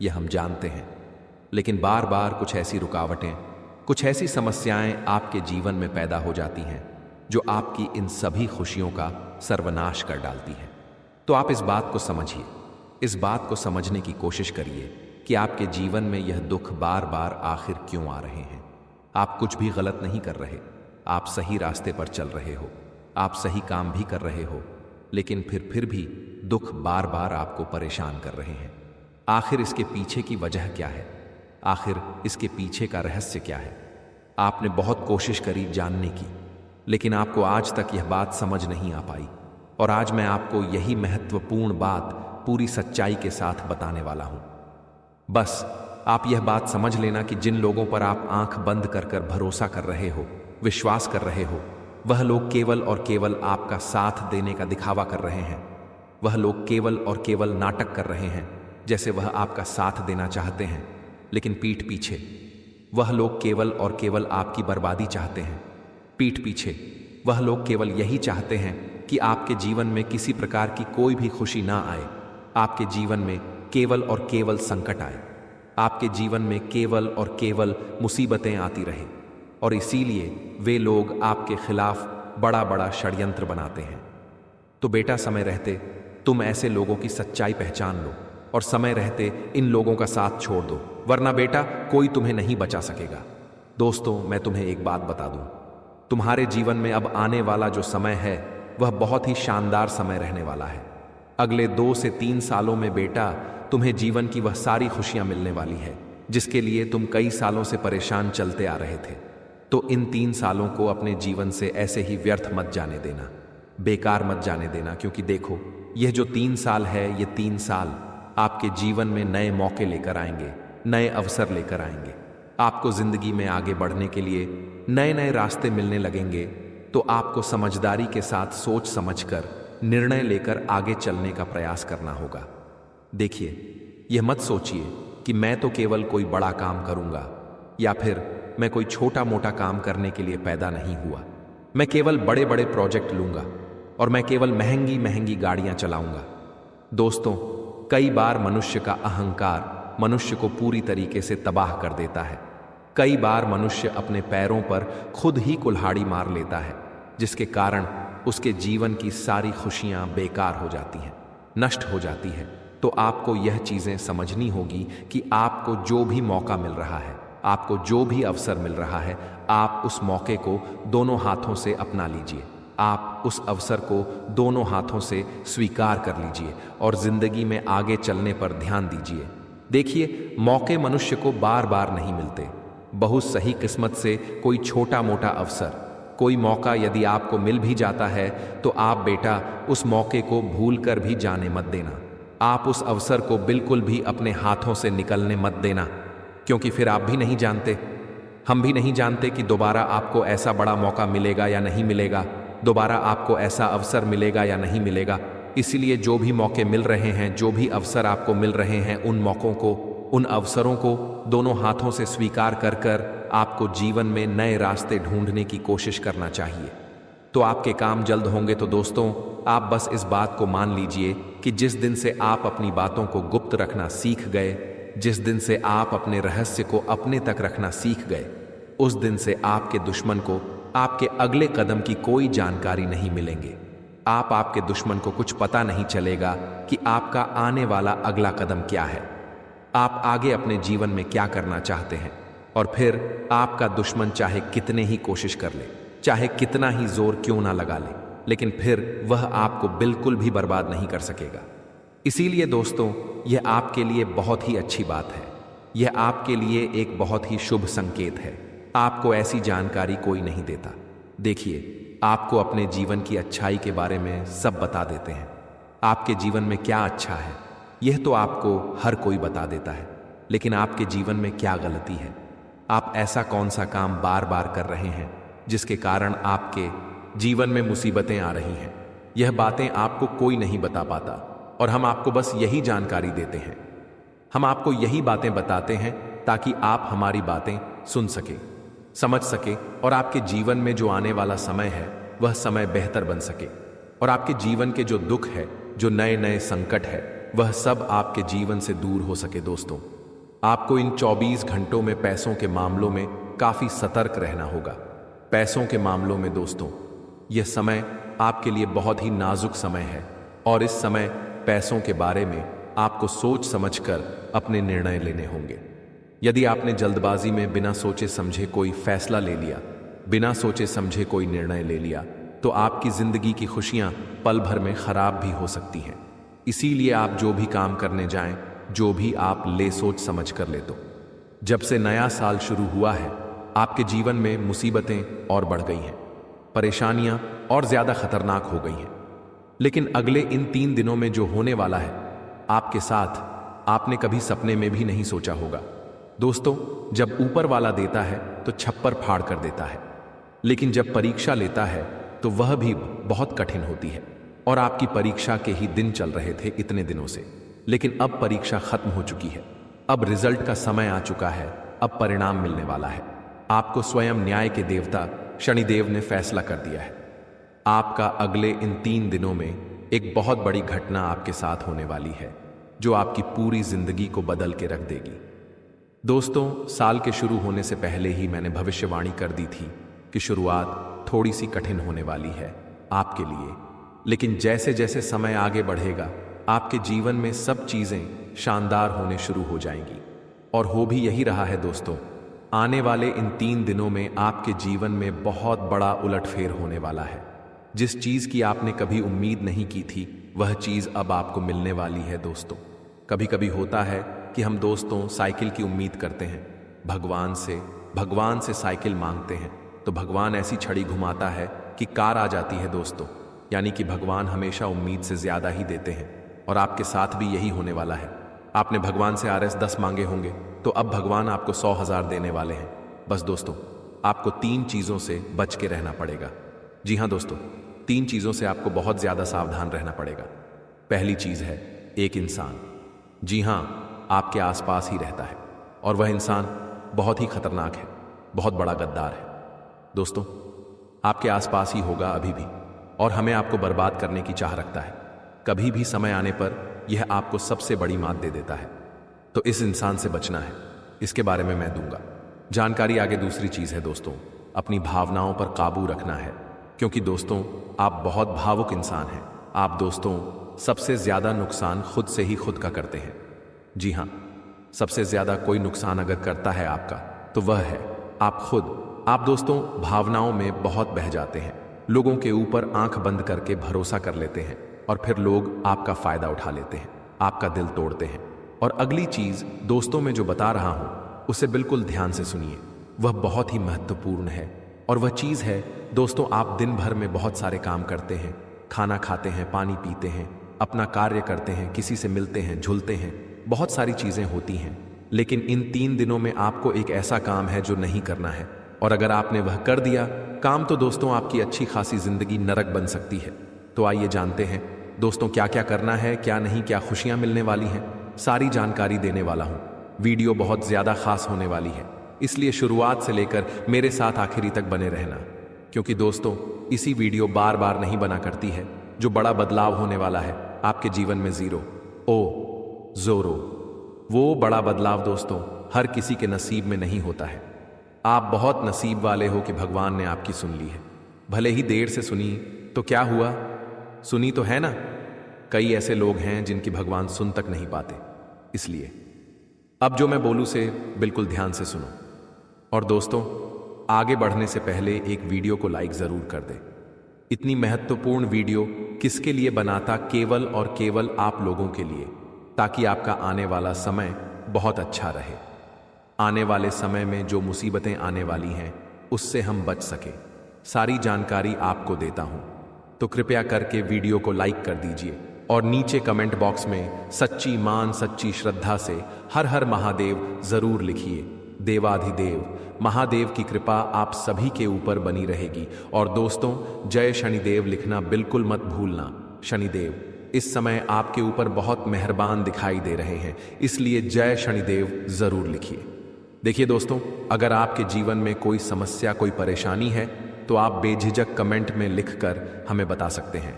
ये हम जानते हैं, लेकिन बार बार कुछ ऐसी रुकावटें, कुछ ऐसी समस्याएं आपके जीवन में पैदा हो जाती हैं जो आपकी इन सभी खुशियों का सर्वनाश कर डालती हैं। तो आप इस बात को समझिए, इस बात को समझने की कोशिश करिए कि आपके जीवन में यह दुख बार बार आखिर क्यों आ रहे हैं। आप कुछ भी गलत नहीं कर रहे, आप सही रास्ते पर चल रहे हो, आप सही काम भी कर रहे हो, लेकिन फिर भी दुख बार बार आपको परेशान कर रहे हैं। आखिर इसके पीछे की वजह क्या है? आखिर इसके पीछे का रहस्य क्या है? आपने बहुत कोशिश करी जानने की, लेकिन आपको आज तक यह बात समझ नहीं आ पाई, और आज मैं आपको यही महत्वपूर्ण बात पूरी सच्चाई के साथ बताने वाला हूं। बस आप यह बात समझ लेना कि जिन लोगों पर आप आंख बंद कर कर भरोसा कर रहे हो, विश्वास कर रहे हो, वह लोग केवल और केवल आपका साथ देने का दिखावा कर रहे हैं। वह लोग केवल और केवल नाटक कर रहे हैं, जैसे वह आपका साथ देना चाहते हैं, लेकिन पीठ पीछे वह लोग केवल और केवल आपकी बर्बादी चाहते हैं। पीठ पीछे वह लोग केवल यही चाहते हैं कि आपके जीवन में किसी प्रकार की कोई भी खुशी ना आए, आपके जीवन में केवल और केवल संकट आए, आपके जीवन में केवल और केवल मुसीबतें आती रहे, और इसीलिए वे लोग आपके खिलाफ बड़ा बड़ा षड्यंत्र बनाते हैं। तो बेटा समय रहते तुम ऐसे लोगों की सच्चाई पहचान लो और समय रहते इन लोगों का साथ छोड़ दो, वरना बेटा कोई तुम्हें नहीं बचा सकेगा। दोस्तों, मैं तुम्हें एक बात बता दूं, तुम्हारे जीवन में अब आने वाला जो समय है वह बहुत ही शानदार समय रहने वाला है। अगले 2 से 3 सालों में बेटा तुम्हें जीवन की वह सारी खुशियां मिलने वाली है जिसके लिए तुम कई सालों से परेशान चलते आ रहे थे। तो इन 3 सालों को अपने जीवन से ऐसे ही व्यर्थ मत जाने देना, बेकार मत जाने देना, क्योंकि देखो यह जो 3 साल है, ये 3 साल आपके जीवन में नए मौके लेकर आएंगे, नए अवसर लेकर आएंगे। आपको जिंदगी में आगे बढ़ने के लिए नए नए रास्ते मिलने लगेंगे। तो आपको समझदारी के साथ सोच समझकर निर्णय लेकर आगे चलने का प्रयास करना होगा। देखिए, यह मत सोचिए कि मैं तो केवल कोई बड़ा काम करूंगा, या फिर मैं कोई छोटा मोटा काम करने के लिए पैदा नहीं हुआ, मैं केवल बड़े बड़े प्रोजेक्ट लूंगा और मैं केवल महंगी महंगी गाड़ियां चलाऊंगा। दोस्तों, कई बार मनुष्य का अहंकार मनुष्य को पूरी तरीके से तबाह कर देता है। कई बार मनुष्य अपने पैरों पर खुद ही कुल्हाड़ी मार लेता है, जिसके कारण उसके जीवन की सारी खुशियां बेकार हो जाती हैं, नष्ट हो जाती है। तो आपको यह चीजें समझनी होगी कि आपको जो भी मौका मिल रहा है, आपको जो भी अवसर मिल रहा है, आप उस मौके को दोनों हाथों से अपना लीजिए। आप उस अवसर को दोनों हाथों से स्वीकार कर लीजिए और जिंदगी में आगे चलने पर ध्यान दीजिए। देखिए, मौके मनुष्य को बार बार नहीं मिलते। बहुत सही किस्मत से कोई छोटा मोटा अवसर, कोई मौका यदि आपको मिल भी जाता है तो आप बेटा उस मौके को भूल कर भी जाने मत देना। आप उस अवसर को बिल्कुल भी अपने हाथों से निकलने मत देना, क्योंकि फिर आप भी नहीं जानते, हम भी नहीं जानते कि दोबारा आपको ऐसा बड़ा मौका मिलेगा या नहीं मिलेगा, दोबारा आपको ऐसा अवसर मिलेगा या नहीं मिलेगा। इसलिए जो भी मौके मिल रहे हैं, जो भी अवसर आपको मिल रहे हैं, उन मौकों को, उन अवसरों को दोनों हाथों से स्वीकार कर कर आपको जीवन में नए रास्ते ढूंढने की कोशिश करना चाहिए। तो आपके काम जल्द होंगे। तो दोस्तों, आप बस इस बात को मान लीजिए कि जिस दिन से आप अपनी बातों को गुप्त रखना सीख गए, जिस दिन से आप अपने रहस्य को अपने तक रखना सीख गए, उस दिन से आपके दुश्मन को आपके अगले कदम की कोई जानकारी नहीं मिलेंगे। आपके दुश्मन को कुछ पता नहीं चलेगा कि आपका आने वाला अगला कदम क्या है, आप आगे अपने जीवन में क्या करना चाहते हैं। और फिर आपका दुश्मन चाहे कितने ही कोशिश कर ले, चाहे कितना ही जोर क्यों ना लगा ले, लेकिन फिर वह आपको बिल्कुल भी बर्बाद नहीं कर सकेगा। इसीलिए दोस्तों, यह आपके लिए बहुत ही अच्छी बात है, यह आपके लिए एक बहुत ही शुभ संकेत है। आपको ऐसी जानकारी कोई नहीं देता। देखिए, आपको अपने जीवन की अच्छाई के बारे में सब बता देते हैं। आपके जीवन में क्या अच्छा है यह तो आपको हर कोई बता देता है, लेकिन आपके जीवन में क्या गलती है, आप ऐसा कौन सा काम बार बार कर रहे हैं जिसके कारण आपके जीवन में मुसीबतें आ रही हैं, यह बातें आपको कोई नहीं बता पाता। और हम आपको बस यही जानकारी देते हैं, हम आपको यही बातें बताते हैं ताकि आप हमारी बातें सुन सके, समझ सके, और आपके जीवन में जो आने वाला समय है वह समय बेहतर बन सके, और आपके जीवन के जो दुख है, जो नए नए संकट है, वह सब आपके जीवन से दूर हो सके। दोस्तों, आपको इन 24 घंटों में पैसों के मामलों में काफी सतर्क रहना होगा। पैसों के मामलों में दोस्तों, यह समय आपके लिए बहुत ही नाजुक समय है, और इस समय पैसों के बारे में आपको सोच समझकर अपने निर्णय लेने होंगे। यदि आपने जल्दबाजी में बिना सोचे समझे कोई फैसला ले लिया, बिना सोचे समझे कोई निर्णय ले लिया, तो आपकी जिंदगी की खुशियां पल भर में खराब भी हो सकती हैं। इसीलिए आप जो भी काम करने जाएं, जो भी आप ले सोच समझ कर ले। तो जब से नया साल शुरू हुआ है, आपके जीवन में मुसीबतें और बढ़ गई हैं, परेशानियां और ज्यादा खतरनाक हो गई हैं। लेकिन अगले इन 3 दिनों में जो होने वाला है आपके साथ, आपने कभी सपने में भी नहीं सोचा होगा। दोस्तों, जब ऊपर वाला देता है तो छप्पर फाड़ कर देता है, लेकिन जब परीक्षा लेता है तो वह भी बहुत कठिन होती है। और आपकी परीक्षा के ही दिन चल रहे थे इतने दिनों से, लेकिन अब परीक्षा खत्म हो चुकी है, अब रिजल्ट का समय आ चुका है, अब परिणाम मिलने वाला है। आपको स्वयं न्याय के देवता शनिदेव ने फैसला कर दिया है। आपका अगले इन 3 दिनों में एक बहुत बड़ी घटना आपके साथ होने वाली है, जो आपकी पूरी जिंदगी को बदल के रख देगी। दोस्तों, साल के शुरू होने से पहले ही मैंने भविष्यवाणी कर दी थी कि शुरुआत थोड़ी सी कठिन होने वाली है आपके लिए, लेकिन जैसे जैसे समय आगे बढ़ेगा, आपके जीवन में सब चीजें शानदार होने शुरू हो जाएंगी। और हो भी यही रहा है दोस्तों। आने वाले इन 3 दिनों में आपके जीवन में बहुत बड़ा उलटफेर होने वाला है। जिस चीज की आपने कभी उम्मीद नहीं की थी, वह चीज अब आपको मिलने वाली है। दोस्तों, कभी कभी होता है कि हम दोस्तों साइकिल की उम्मीद करते हैं, भगवान से साइकिल मांगते हैं, तो भगवान ऐसी छड़ी घुमाता है कि कार आ जाती है। दोस्तों, यानी कि भगवान हमेशा उम्मीद से ज्यादा ही देते हैं, और आपके साथ भी यही होने वाला है। आपने भगवान से RS 10 मांगे होंगे, तो अब भगवान आपको 100,000 देने वाले हैं। बस दोस्तों, आपको 3 चीजों से बच के रहना पड़ेगा। जी हाँ दोस्तों, 3 चीजों से आपको बहुत ज्यादा सावधान रहना पड़ेगा। पहली चीज है एक इंसान, जी हाँ, आपके आसपास ही रहता है, और वह इंसान बहुत ही खतरनाक है, बहुत बड़ा गद्दार है। दोस्तों, आपके आसपास ही होगा अभी भी, और हमें आपको बर्बाद करने की चाह रखता है। कभी भी समय आने पर यह आपको सबसे बड़ी मात दे देता है। तो इस इंसान से बचना है, इसके बारे में मैं दूंगा जानकारी। आगे दूसरी चीज है दोस्तों, अपनी भावनाओं पर काबू रखना है, क्योंकि दोस्तों आप बहुत भावुक इंसान हैं। आप दोस्तों सबसे ज्यादा नुकसान खुद से ही खुद का करते हैं। जी हाँ, सबसे ज्यादा कोई नुकसान अगर करता है आपका, तो वह है आप खुद। आप दोस्तों भावनाओं में बहुत बह जाते हैं, लोगों के ऊपर आंख बंद करके भरोसा कर लेते हैं, और फिर लोग आपका फायदा उठा लेते हैं, आपका दिल तोड़ते हैं। और अगली चीज दोस्तों मैं जो बता रहा हूं, उसे बिल्कुल ध्यान से सुनिए, वह बहुत ही महत्वपूर्ण है, और वह चीज़ है दोस्तों, आप दिन भर में बहुत सारे काम करते हैं, खाना खाते हैं, पानी पीते हैं, अपना कार्य करते हैं, किसी से मिलते हैं, झुलते हैं, बहुत सारी चीज़ें होती हैं। लेकिन इन 3 दिनों में आपको एक ऐसा काम है जो नहीं करना है, और अगर आपने वह कर दिया काम तो दोस्तों आपकी अच्छी खासी जिंदगी नरक बन सकती है। तो आइए जानते हैं दोस्तों क्या क्या करना है, क्या नहीं, क्या खुशियां मिलने वाली हैं, सारी जानकारी देने वाला हूं। वीडियो बहुत ज़्यादा खास होने वाली है, इसलिए शुरुआत से लेकर मेरे साथ आखिरी तक बने रहना, क्योंकि दोस्तों इसी वीडियो बार बार नहीं बना करती है जो बड़ा बदलाव होने वाला है आपके जीवन में। ज़ोरो वो बड़ा बदलाव दोस्तों हर किसी के नसीब में नहीं होता है। आप बहुत नसीब वाले हो कि भगवान ने आपकी सुन ली है, भले ही देर से सुनी तो क्या हुआ, सुनी तो है ना। कई ऐसे लोग हैं जिनकी भगवान सुन तक नहीं पाते। इसलिए अब जो मैं बोलूं से बिल्कुल ध्यान से सुनो, और दोस्तों आगे बढ़ने से पहले एक वीडियो को लाइक जरूर कर दे। इतनी महत्वपूर्ण वीडियो किसके लिए बनाता, केवल और केवल आप लोगों के लिए, ताकि आपका आने वाला समय बहुत अच्छा रहे। आने वाले समय में जो मुसीबतें आने वाली हैं उससे हम बच सके, सारी जानकारी आपको देता हूं। तो कृपया करके वीडियो को लाइक कर दीजिए और नीचे कमेंट बॉक्स में सच्ची मान सच्ची श्रद्धा से हर हर महादेव जरूर लिखिए। देवाधिदेव महादेव की कृपा आप सभी के ऊपर बनी रहेगी। और दोस्तों जय शनिदेव लिखना बिल्कुल मत भूलना। शनिदेव इस समय आपके ऊपर बहुत मेहरबान दिखाई दे रहे हैं, इसलिए जय शनिदेव जरूर लिखिए। देखिए दोस्तों, अगर आपके जीवन में कोई समस्या, कोई परेशानी है तो आप बेझिझक कमेंट में लिखकर हमें बता सकते हैं।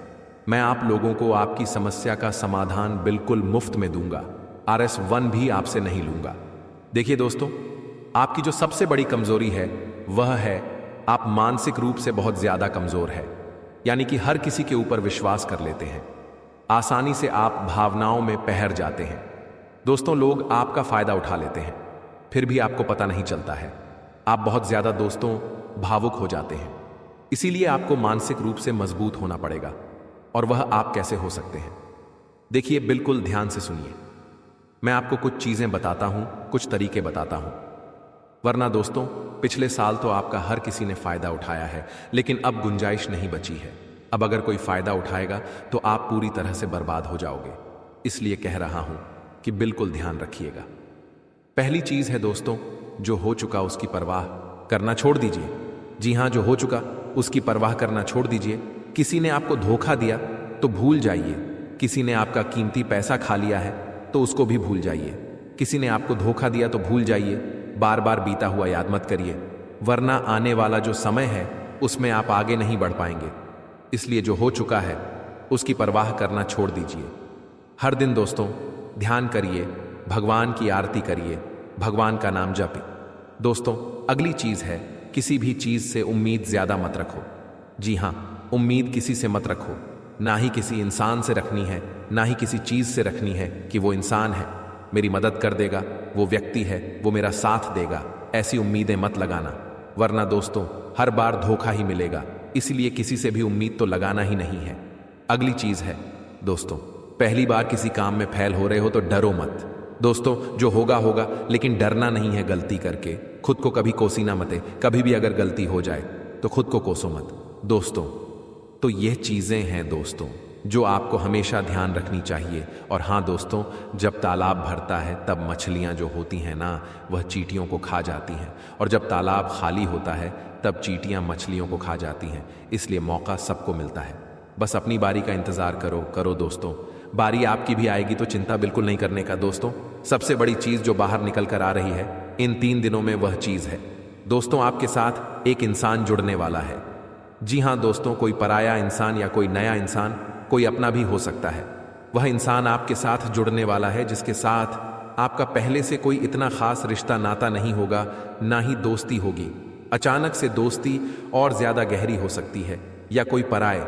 मैं आप लोगों को आपकी समस्या का समाधान बिल्कुल मुफ्त में दूंगा। RS1 भी आपसे नहीं लूंगा। देखिए दोस्तों, आपकी जो सबसे बड़ी कमजोरी है वह है आप मानसिक रूप से बहुत ज्यादा कमजोर है, यानी कि हर किसी के ऊपर विश्वास कर लेते हैं, आसानी से आप भावनाओं में बहर जाते हैं। दोस्तों लोग आपका फायदा उठा लेते हैं, फिर भी आपको पता नहीं चलता है। आप बहुत ज्यादा दोस्तों भावुक हो जाते हैं, इसीलिए आपको मानसिक रूप से मजबूत होना पड़ेगा। और वह आप कैसे हो सकते हैं, देखिए बिल्कुल ध्यान से सुनिए। मैं आपको कुछ चीजें बताता हूं, कुछ तरीके बताता हूं, वरना दोस्तों पिछले साल तो आपका हर किसी ने फायदा उठाया है, लेकिन अब गुंजाइश नहीं बची है। अब अगर कोई फायदा उठाएगा तो आप पूरी तरह से बर्बाद हो जाओगे। इसलिए कह रहा हूं कि बिल्कुल ध्यान रखिएगा। पहली चीज है दोस्तों, जो हो चुका उसकी परवाह करना छोड़ दीजिए। जी हां, जो हो चुका उसकी परवाह करना छोड़ दीजिए। किसी ने आपको धोखा दिया तो भूल जाइए। किसी ने आपका कीमती पैसा खा लिया है तो उसको भी भूल जाइए। किसी ने आपको धोखा दिया तो भूल जाइए, बार बार बीता हुआ याद मत करिए, वरना आने वाला जो समय है उसमें आप आगे नहीं बढ़ पाएंगे। इसलिए जो हो चुका है उसकी परवाह करना छोड़ दीजिए। हर दिन दोस्तों ध्यान करिए, भगवान की आरती करिए, भगवान का नाम जपिए। दोस्तों अगली चीज है, किसी भी चीज से उम्मीद ज्यादा मत रखो। जी हां, उम्मीद किसी से मत रखो, ना ही किसी इंसान से रखनी है, ना ही किसी चीज से रखनी है कि वो इंसान है, मेरी मदद कर देगा, वो व्यक्ति है, वो मेरा साथ देगा। ऐसी उम्मीदें मत लगाना, वरना दोस्तों हर बार धोखा ही मिलेगा। इसलिए किसी से भी उम्मीद तो लगाना ही नहीं है। अगली चीज है दोस्तों, पहली बार किसी काम में फेल हो रहे हो तो डरो मत। दोस्तों जो होगा होगा, लेकिन डरना नहीं है गलती करके। खुद को कभी कोसी ना मते, कभी भी अगर गलती हो जाए तो खुद को कोसो मत। दोस्तों तो ये चीजें हैं दोस्तों जो आपको हमेशा ध्यान रखनी चाहिए। और हाँ दोस्तों, जब तालाब भरता है तब मछलियां जो होती हैं ना, वह चींटियों को खा जाती हैं, और जब तालाब खाली होता है तब चींटियां मछलियों को खा जाती हैं। इसलिए मौका सबको मिलता है, बस अपनी बारी का इंतजार करो दोस्तों। बारी आपकी भी आएगी तो चिंता बिल्कुल नहीं करने का। दोस्तों सबसे बड़ी चीज जो बाहर निकल कर आ रही है इन 3 दिनों में, वह चीज है दोस्तों आपके साथ एक इंसान जुड़ने वाला है। जी हां दोस्तों, कोई पराया इंसान या कोई नया इंसान, कोई अपना भी हो सकता है। वह इंसान आपके साथ जुड़ने वाला है जिसके साथ आपका पहले से कोई इतना खास रिश्ता नाता नहीं होगा, ना ही दोस्ती होगी। अचानक से दोस्ती और ज्यादा गहरी हो सकती है, या कोई पराये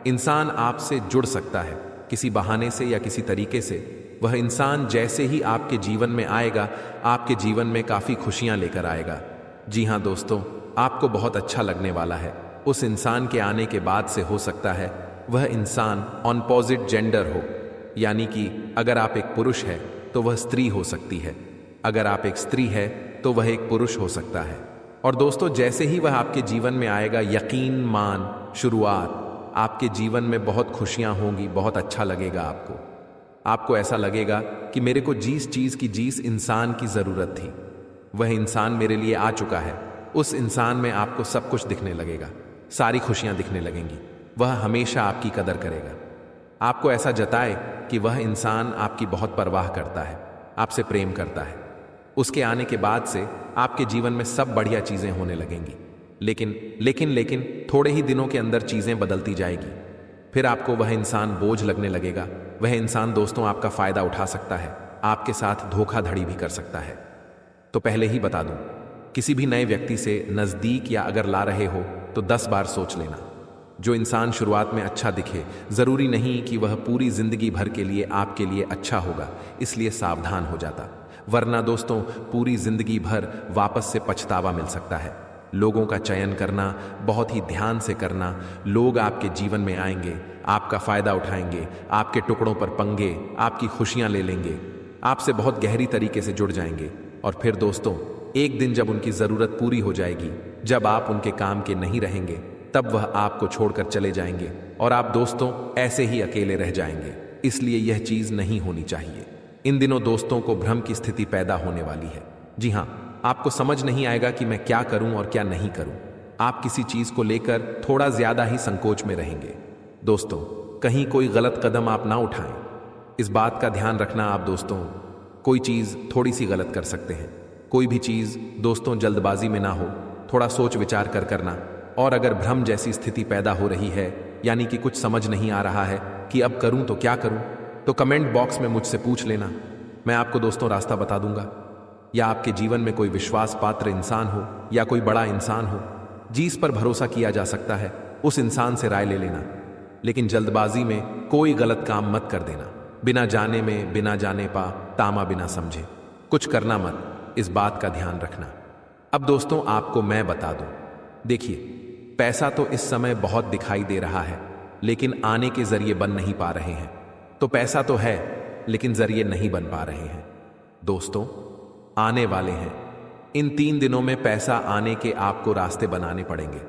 इंसान आपसे जुड़ सकता है किसी बहाने से या किसी तरीके से। वह इंसान जैसे ही आपके जीवन में आएगा, आपके जीवन में काफी खुशियां लेकर आएगा। जी हां दोस्तों, आपको बहुत अच्छा लगने वाला है। उस इंसान के आने के बाद से हो सकता है वह इंसान ऑपोजिट जेंडर हो, यानी कि अगर आप एक पुरुष है तो वह स्त्री हो सकती है, अगर आप एक स्त्री है तो वह एक पुरुष हो सकता है। और दोस्तों जैसे ही वह आपके जीवन में आएगा, यकीन मान शुरुआत आपके जीवन में बहुत खुशियां होंगी, बहुत अच्छा लगेगा आपको ऐसा लगेगा कि मेरे को जिस इंसान की जरूरत थी वह इंसान मेरे लिए आ चुका है। उस इंसान में आपको सब कुछ दिखने लगेगा, सारी खुशियां दिखने लगेंगी। वह हमेशा आपकी कदर करेगा, आपको ऐसा जताए कि वह इंसान आपकी बहुत परवाह करता है, आपसे प्रेम करता है। उसके आने के बाद से आपके जीवन में सब बढ़िया चीजें होने लगेंगी। लेकिन थोड़े ही दिनों के अंदर चीजें बदलती जाएगी। फिर आपको वह इंसान बोझ लगने लगेगा। वह इंसान दोस्तों आपका फायदा उठा सकता है, आपके साथ धोखाधड़ी भी कर सकता है। तो पहले ही बता दूं, किसी भी नए व्यक्ति से नजदीक या अगर ला रहे हो तो 10 बार सोच लेना। जो इंसान शुरुआत में अच्छा दिखे, जरूरी नहीं कि वह पूरी जिंदगी भर के लिए आपके लिए अच्छा होगा, इसलिए सावधान हो जाता, वरना दोस्तों पूरी जिंदगी भर वापस से पछतावा मिल सकता है। लोगों का चयन करना बहुत ही ध्यान से करना। लोग आपके जीवन में आएंगे, आपका फायदा उठाएंगे, आपके टुकड़ों पर पंगे, आपकी खुशियां ले लेंगे, आपसे बहुत गहरी तरीके से जुड़ जाएंगे। और फिर दोस्तों एक दिन जब उनकी जरूरत पूरी हो जाएगी, जब आप उनके काम के नहीं रहेंगे, तब वह आपको छोड़कर चले जाएंगे और आप दोस्तों ऐसे ही अकेले रह जाएंगे। इसलिए यह चीज नहीं होनी चाहिए। इन दिनों दोस्तों को भ्रम की स्थिति पैदा होने वाली है। जी हां, आपको समझ नहीं आएगा कि मैं क्या करूं और क्या नहीं करूं। आप किसी चीज को लेकर थोड़ा ज्यादा ही संकोच में रहेंगे। दोस्तों कहीं कोई गलत कदम आप ना उठाएं, इस बात का ध्यान रखना। आप दोस्तों कोई चीज थोड़ी सी गलत कर सकते हैं। कोई भी चीज दोस्तों जल्दबाजी में ना हो, थोड़ा सोच विचार कर करना। और अगर भ्रम जैसी स्थिति पैदा हो रही है, यानी कि कुछ समझ नहीं आ रहा है कि अब करूं तो क्या करूं, तो कमेंट बॉक्स में मुझसे पूछ लेना। मैं आपको दोस्तों रास्ता बता दूंगा। या आपके जीवन में कोई विश्वास पात्र इंसान हो या कोई बड़ा इंसान हो जिस पर भरोसा किया जा सकता है, उस इंसान से राय ले लेना। लेकिन जल्दबाजी में कोई गलत काम मत कर देना। बिना जाने में बिना जाने पा तामा बिना समझे कुछ करना मत, इस बात का ध्यान रखना। अब दोस्तों आपको मैं बता दूं, देखिए पैसा तो इस समय बहुत दिखाई दे रहा है, लेकिन आने के जरिए बन नहीं पा रहे हैं। तो पैसा तो है लेकिन जरिए नहीं बन पा रहे हैं। दोस्तों आने वाले हैं, इन 3 दिनों में पैसा आने के आपको रास्ते बनाने पड़ेंगे।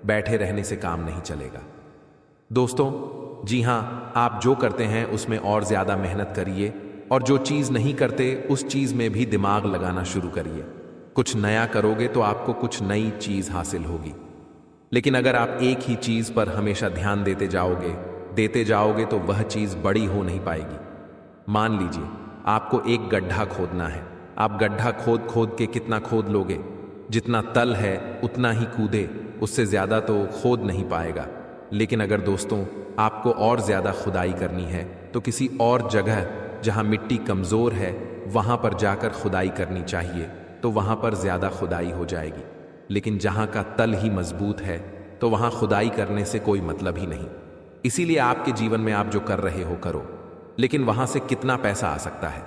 बैठे रहने से काम नहीं चलेगा। दोस्तों जी हां, आप जो करते हैं उसमें और ज्यादा मेहनत करिए, और जो चीज नहीं करते उस चीज में भी दिमाग लगाना शुरू करिए। कुछ नया करोगे तो आपको कुछ नई चीज हासिल होगी। लेकिन अगर आप एक ही चीज पर हमेशा ध्यान देते जाओगे तो वह चीज बड़ी हो नहीं पाएगी। मान लीजिए आपको एक गड्ढा खोदना है। आप गड्ढा खोद के कितना खोद लोगे? जितना तल है उतना ही कूदे, उससे ज्यादा तो खोद नहीं पाएगा। लेकिन अगर दोस्तों आपको और ज्यादा खुदाई करनी है तो किसी और जगह जहां मिट्टी कमजोर है वहां पर जाकर खुदाई करनी चाहिए, तो वहां पर ज्यादा खुदाई हो जाएगी। लेकिन जहां का तल ही मजबूत है तो वहां खुदाई करने से कोई मतलब ही नहीं। इसीलिए आपके जीवन में आप जो कर रहे हो करो, लेकिन वहां से कितना पैसा आ सकता है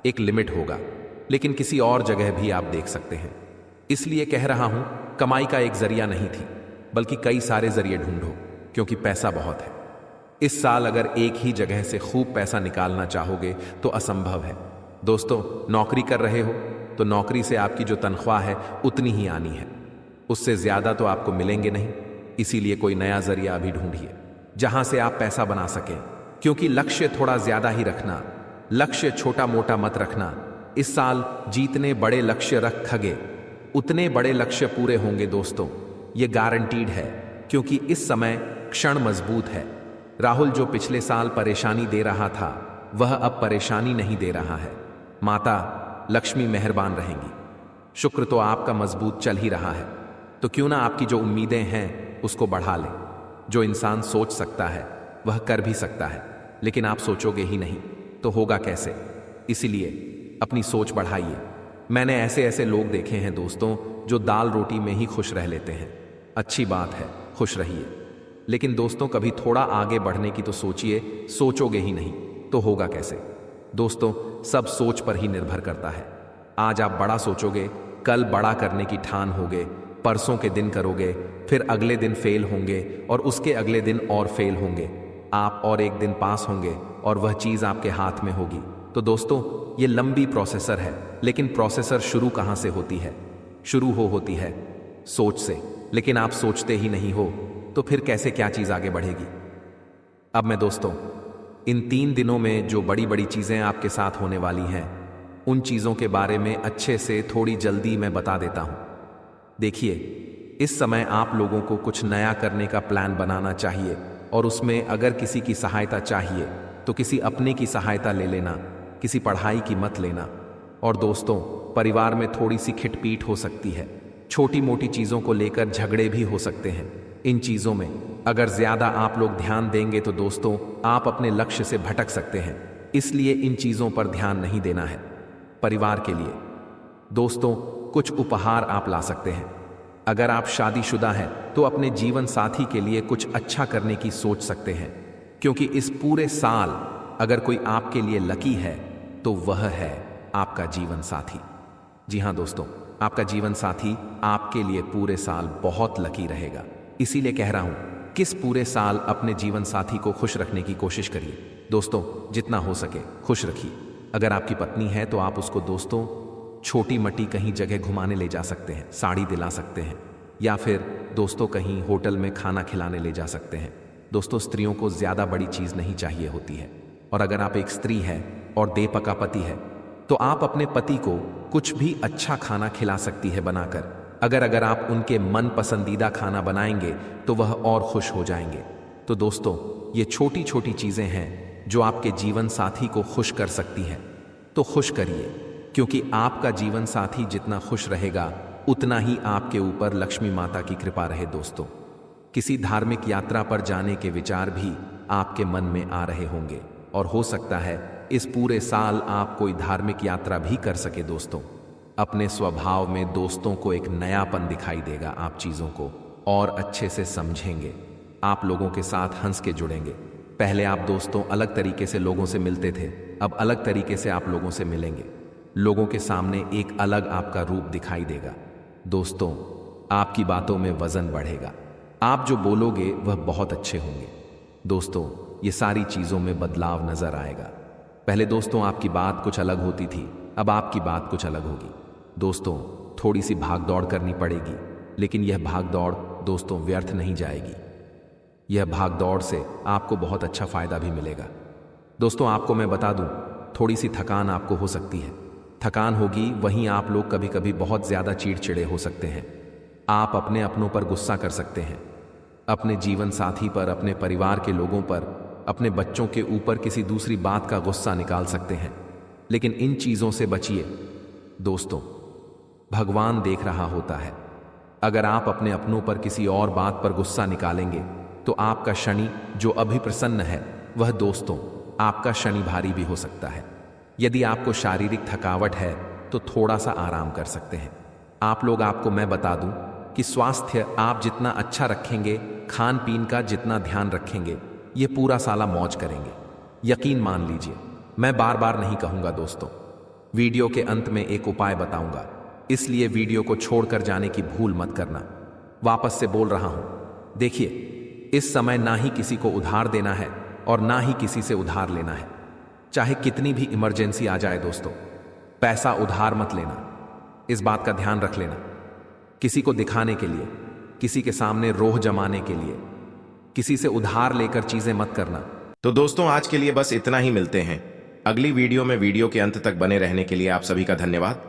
एक लिमिट होगा। लेकिन किसी और जगह भी आप देख सकते हैं। इसलिए कह रहा हूं, कमाई का एक जरिया नहीं थी, बल्कि कई सारे जरिए ढूंढो, क्योंकि पैसा बहुत है। इस साल अगर एक ही जगह से खूब पैसा निकालना चाहोगे तो असंभव है। दोस्तों नौकरी कर रहे हो तो नौकरी से आपकी जो तनख्वाह है उतनी ही आनी है, उससे ज्यादा तो आपको मिलेंगे नहीं। इसीलिए कोई नया जरिया अभी ढूंढिए जहां से आप पैसा बना सकें, क्योंकि लक्ष्य थोड़ा ज्यादा ही रखना, लक्ष्य छोटा मोटा मत रखना। इस साल जितने बड़े लक्ष्य रखोगे उतने बड़े लक्ष्य पूरे होंगे दोस्तों, ये गारंटीड है, क्योंकि इस समय क्षण मजबूत है। राहुल जो पिछले साल परेशानी दे रहा था वह अब परेशानी नहीं दे रहा है। माता लक्ष्मी मेहरबान रहेंगी। शुक्र तो आपका मजबूत चल ही रहा है, तो क्यों ना आपकी जो उम्मीदें हैं उसको बढ़ा लें। जो इंसान सोच सकता है वह कर भी सकता है, लेकिन आप सोचोगे ही नहीं तो होगा कैसे? इसीलिए अपनी सोच बढ़ाइए। मैंने ऐसे लोग देखे हैं दोस्तों जो दाल रोटी में ही खुश रह लेते हैं। अच्छी बात है, खुश रहिए, लेकिन दोस्तों कभी थोड़ा आगे बढ़ने की तो सोचिए। सोचोगे ही नहीं तो होगा कैसे? दोस्तों सब सोच पर ही निर्भर करता है। आज आप बड़ा सोचोगे, कल बड़ा करने की ठान होगे, परसों के दिन करोगे, फिर अगले दिन फेल होंगे और उसके अगले दिन और फेल होंगे। आप और एक दिन पास होंगे और वह चीज आपके हाथ में होगी। तो दोस्तों ये लंबी प्रोसेसर है, लेकिन प्रोसेसर शुरू कहां से होती है? शुरू होती है सोच से, लेकिन आप सोचते ही नहीं हो तो फिर कैसे क्या चीज आगे बढ़ेगी। अब मैं दोस्तों इन 3 दिनों में जो बड़ी बड़ी चीजें आपके साथ होने वाली हैं उन चीजों के बारे में अच्छे से थोड़ी जल्दी मैं बता देता हूं। देखिए, इस समय आप लोगों को कुछ नया करने का प्लान बनाना चाहिए और उसमें अगर किसी की सहायता चाहिए तो किसी अपने की सहायता ले लेना, किसी पढ़ाई की मत लेना। और दोस्तों, परिवार में थोड़ी सी खिटपीट हो सकती है, छोटी मोटी चीजों को लेकर झगड़े भी हो सकते हैं। इन चीजों में अगर ज्यादा आप लोग ध्यान देंगे तो दोस्तों आप अपने लक्ष्य से भटक सकते हैं, इसलिए इन चीजों पर ध्यान नहीं देना है। परिवार के लिए दोस्तों कुछ उपहार आप ला सकते हैं। अगर आप शादीशुदा हैं तो अपने जीवन साथी के लिए कुछ अच्छा करने की सोच सकते हैं, क्योंकि इस पूरे साल अगर कोई आपके लिए लकी है तो वह है आपका जीवन साथी। जी हां दोस्तों, आपका जीवन साथी आपके लिए पूरे साल बहुत लकी रहेगा। इसीलिए कह रहा हूं किस पूरे साल अपने जीवन साथी को खुश रखने की कोशिश करिए। दोस्तों जितना हो सके खुश रखिए। अगर आपकी पत्नी है तो आप उसको दोस्तों छोटी मटी कहीं जगह घुमाने ले जा सकते हैं, साड़ी दिला सकते हैं, या फिर दोस्तों कहीं होटल में खाना खिलाने ले जा सकते हैं। दोस्तों स्त्रियों को ज्यादा बड़ी चीज नहीं चाहिए होती है, और अगर आप एक स्त्री है और दे पका पति है तो आप अपने पति को कुछ भी अच्छा खाना खिला सकती है बनाकर। अगर आप उनके मन पसंदीदा खाना बनाएंगे तो वह और खुश हो जाएंगे। तो दोस्तों ये छोटी छोटी चीजें हैं जो आपके जीवन साथी को खुश कर सकती हैं, तो खुश करिए, क्योंकि आपका जीवन साथी जितना खुश रहेगा उतना ही आपके ऊपर लक्ष्मी माता की कृपा रहे। दोस्तों किसी धार्मिक यात्रा पर जाने के विचार भी आपके मन में आ रहे होंगे, और हो सकता है इस पूरे साल आप कोई धार्मिक यात्रा भी कर सके। दोस्तों अपने स्वभाव में दोस्तों को एक नयापन दिखाई देगा, आप चीजों को और अच्छे से समझेंगे, आप लोगों के साथ हंस के जुड़ेंगे। पहले आप दोस्तों अलग तरीके से लोगों से मिलते थे, अब अलग तरीके से आप लोगों से मिलेंगे। लोगों के सामने एक अलग आपका रूप दिखाई देगा। दोस्तों आपकी बातों में वजन बढ़ेगा, आप जो बोलोगे वह बहुत अच्छे होंगे। दोस्तों ये सारी चीजों में बदलाव नजर आएगा। पहले दोस्तों आपकी बात कुछ अलग होती थी, अब आपकी बात कुछ अलग होगी। दोस्तों थोड़ी सी भाग दौड़ करनी पड़ेगी, लेकिन यह भाग दौड़ दोस्तों व्यर्थ नहीं जाएगी। यह भाग दौड़ से आपको बहुत अच्छा फायदा भी मिलेगा। दोस्तों आपको मैं बता दूं, थोड़ी सी थकान आपको हो सकती है, थकान होगी, वहीं आप लोग कभी कभी बहुत ज्यादा चिड़चिड़े हो सकते हैं। आप अपने अपनों पर गुस्सा कर सकते हैं, अपने जीवन साथी पर, अपने परिवार के लोगों पर, अपने बच्चों के ऊपर किसी दूसरी बात का गुस्सा निकाल सकते हैं, लेकिन इन चीजों से बचिए। दोस्तों भगवान देख रहा होता है, अगर आप अपने अपनों पर किसी और बात पर गुस्सा निकालेंगे तो आपका शनि जो अभी प्रसन्न है वह दोस्तों आपका शनि भारी भी हो सकता है। यदि आपको शारीरिक थकावट है तो थोड़ा सा आराम कर सकते हैं। आप लोग, आपको मैं बता दूं कि स्वास्थ्य आप जितना अच्छा रखेंगे, खान पीन का जितना ध्यान रखेंगे, ये पूरा साला मौज करेंगे, यकीन मान लीजिए। मैं बार बार नहीं कहूंगा दोस्तों, वीडियो के अंत में एक उपाय बताऊंगा, इसलिए वीडियो को छोड़कर जाने की भूल मत करना। वापस से बोल रहा हूं, देखिए इस समय ना ही किसी को उधार देना है और ना ही किसी से उधार लेना है, चाहे कितनी भी इमरजेंसी आ जाए। दोस्तों पैसा उधार मत लेना, इस बात का ध्यान रख लेना। किसी को दिखाने के लिए, किसी के सामने रोह जमाने के लिए किसी से उधार लेकर चीजें मत करना। तो दोस्तों आज के लिए बस इतना ही, मिलते हैं अगली वीडियो में। वीडियो के अंत तक बने रहने के लिए आप सभी का धन्यवाद।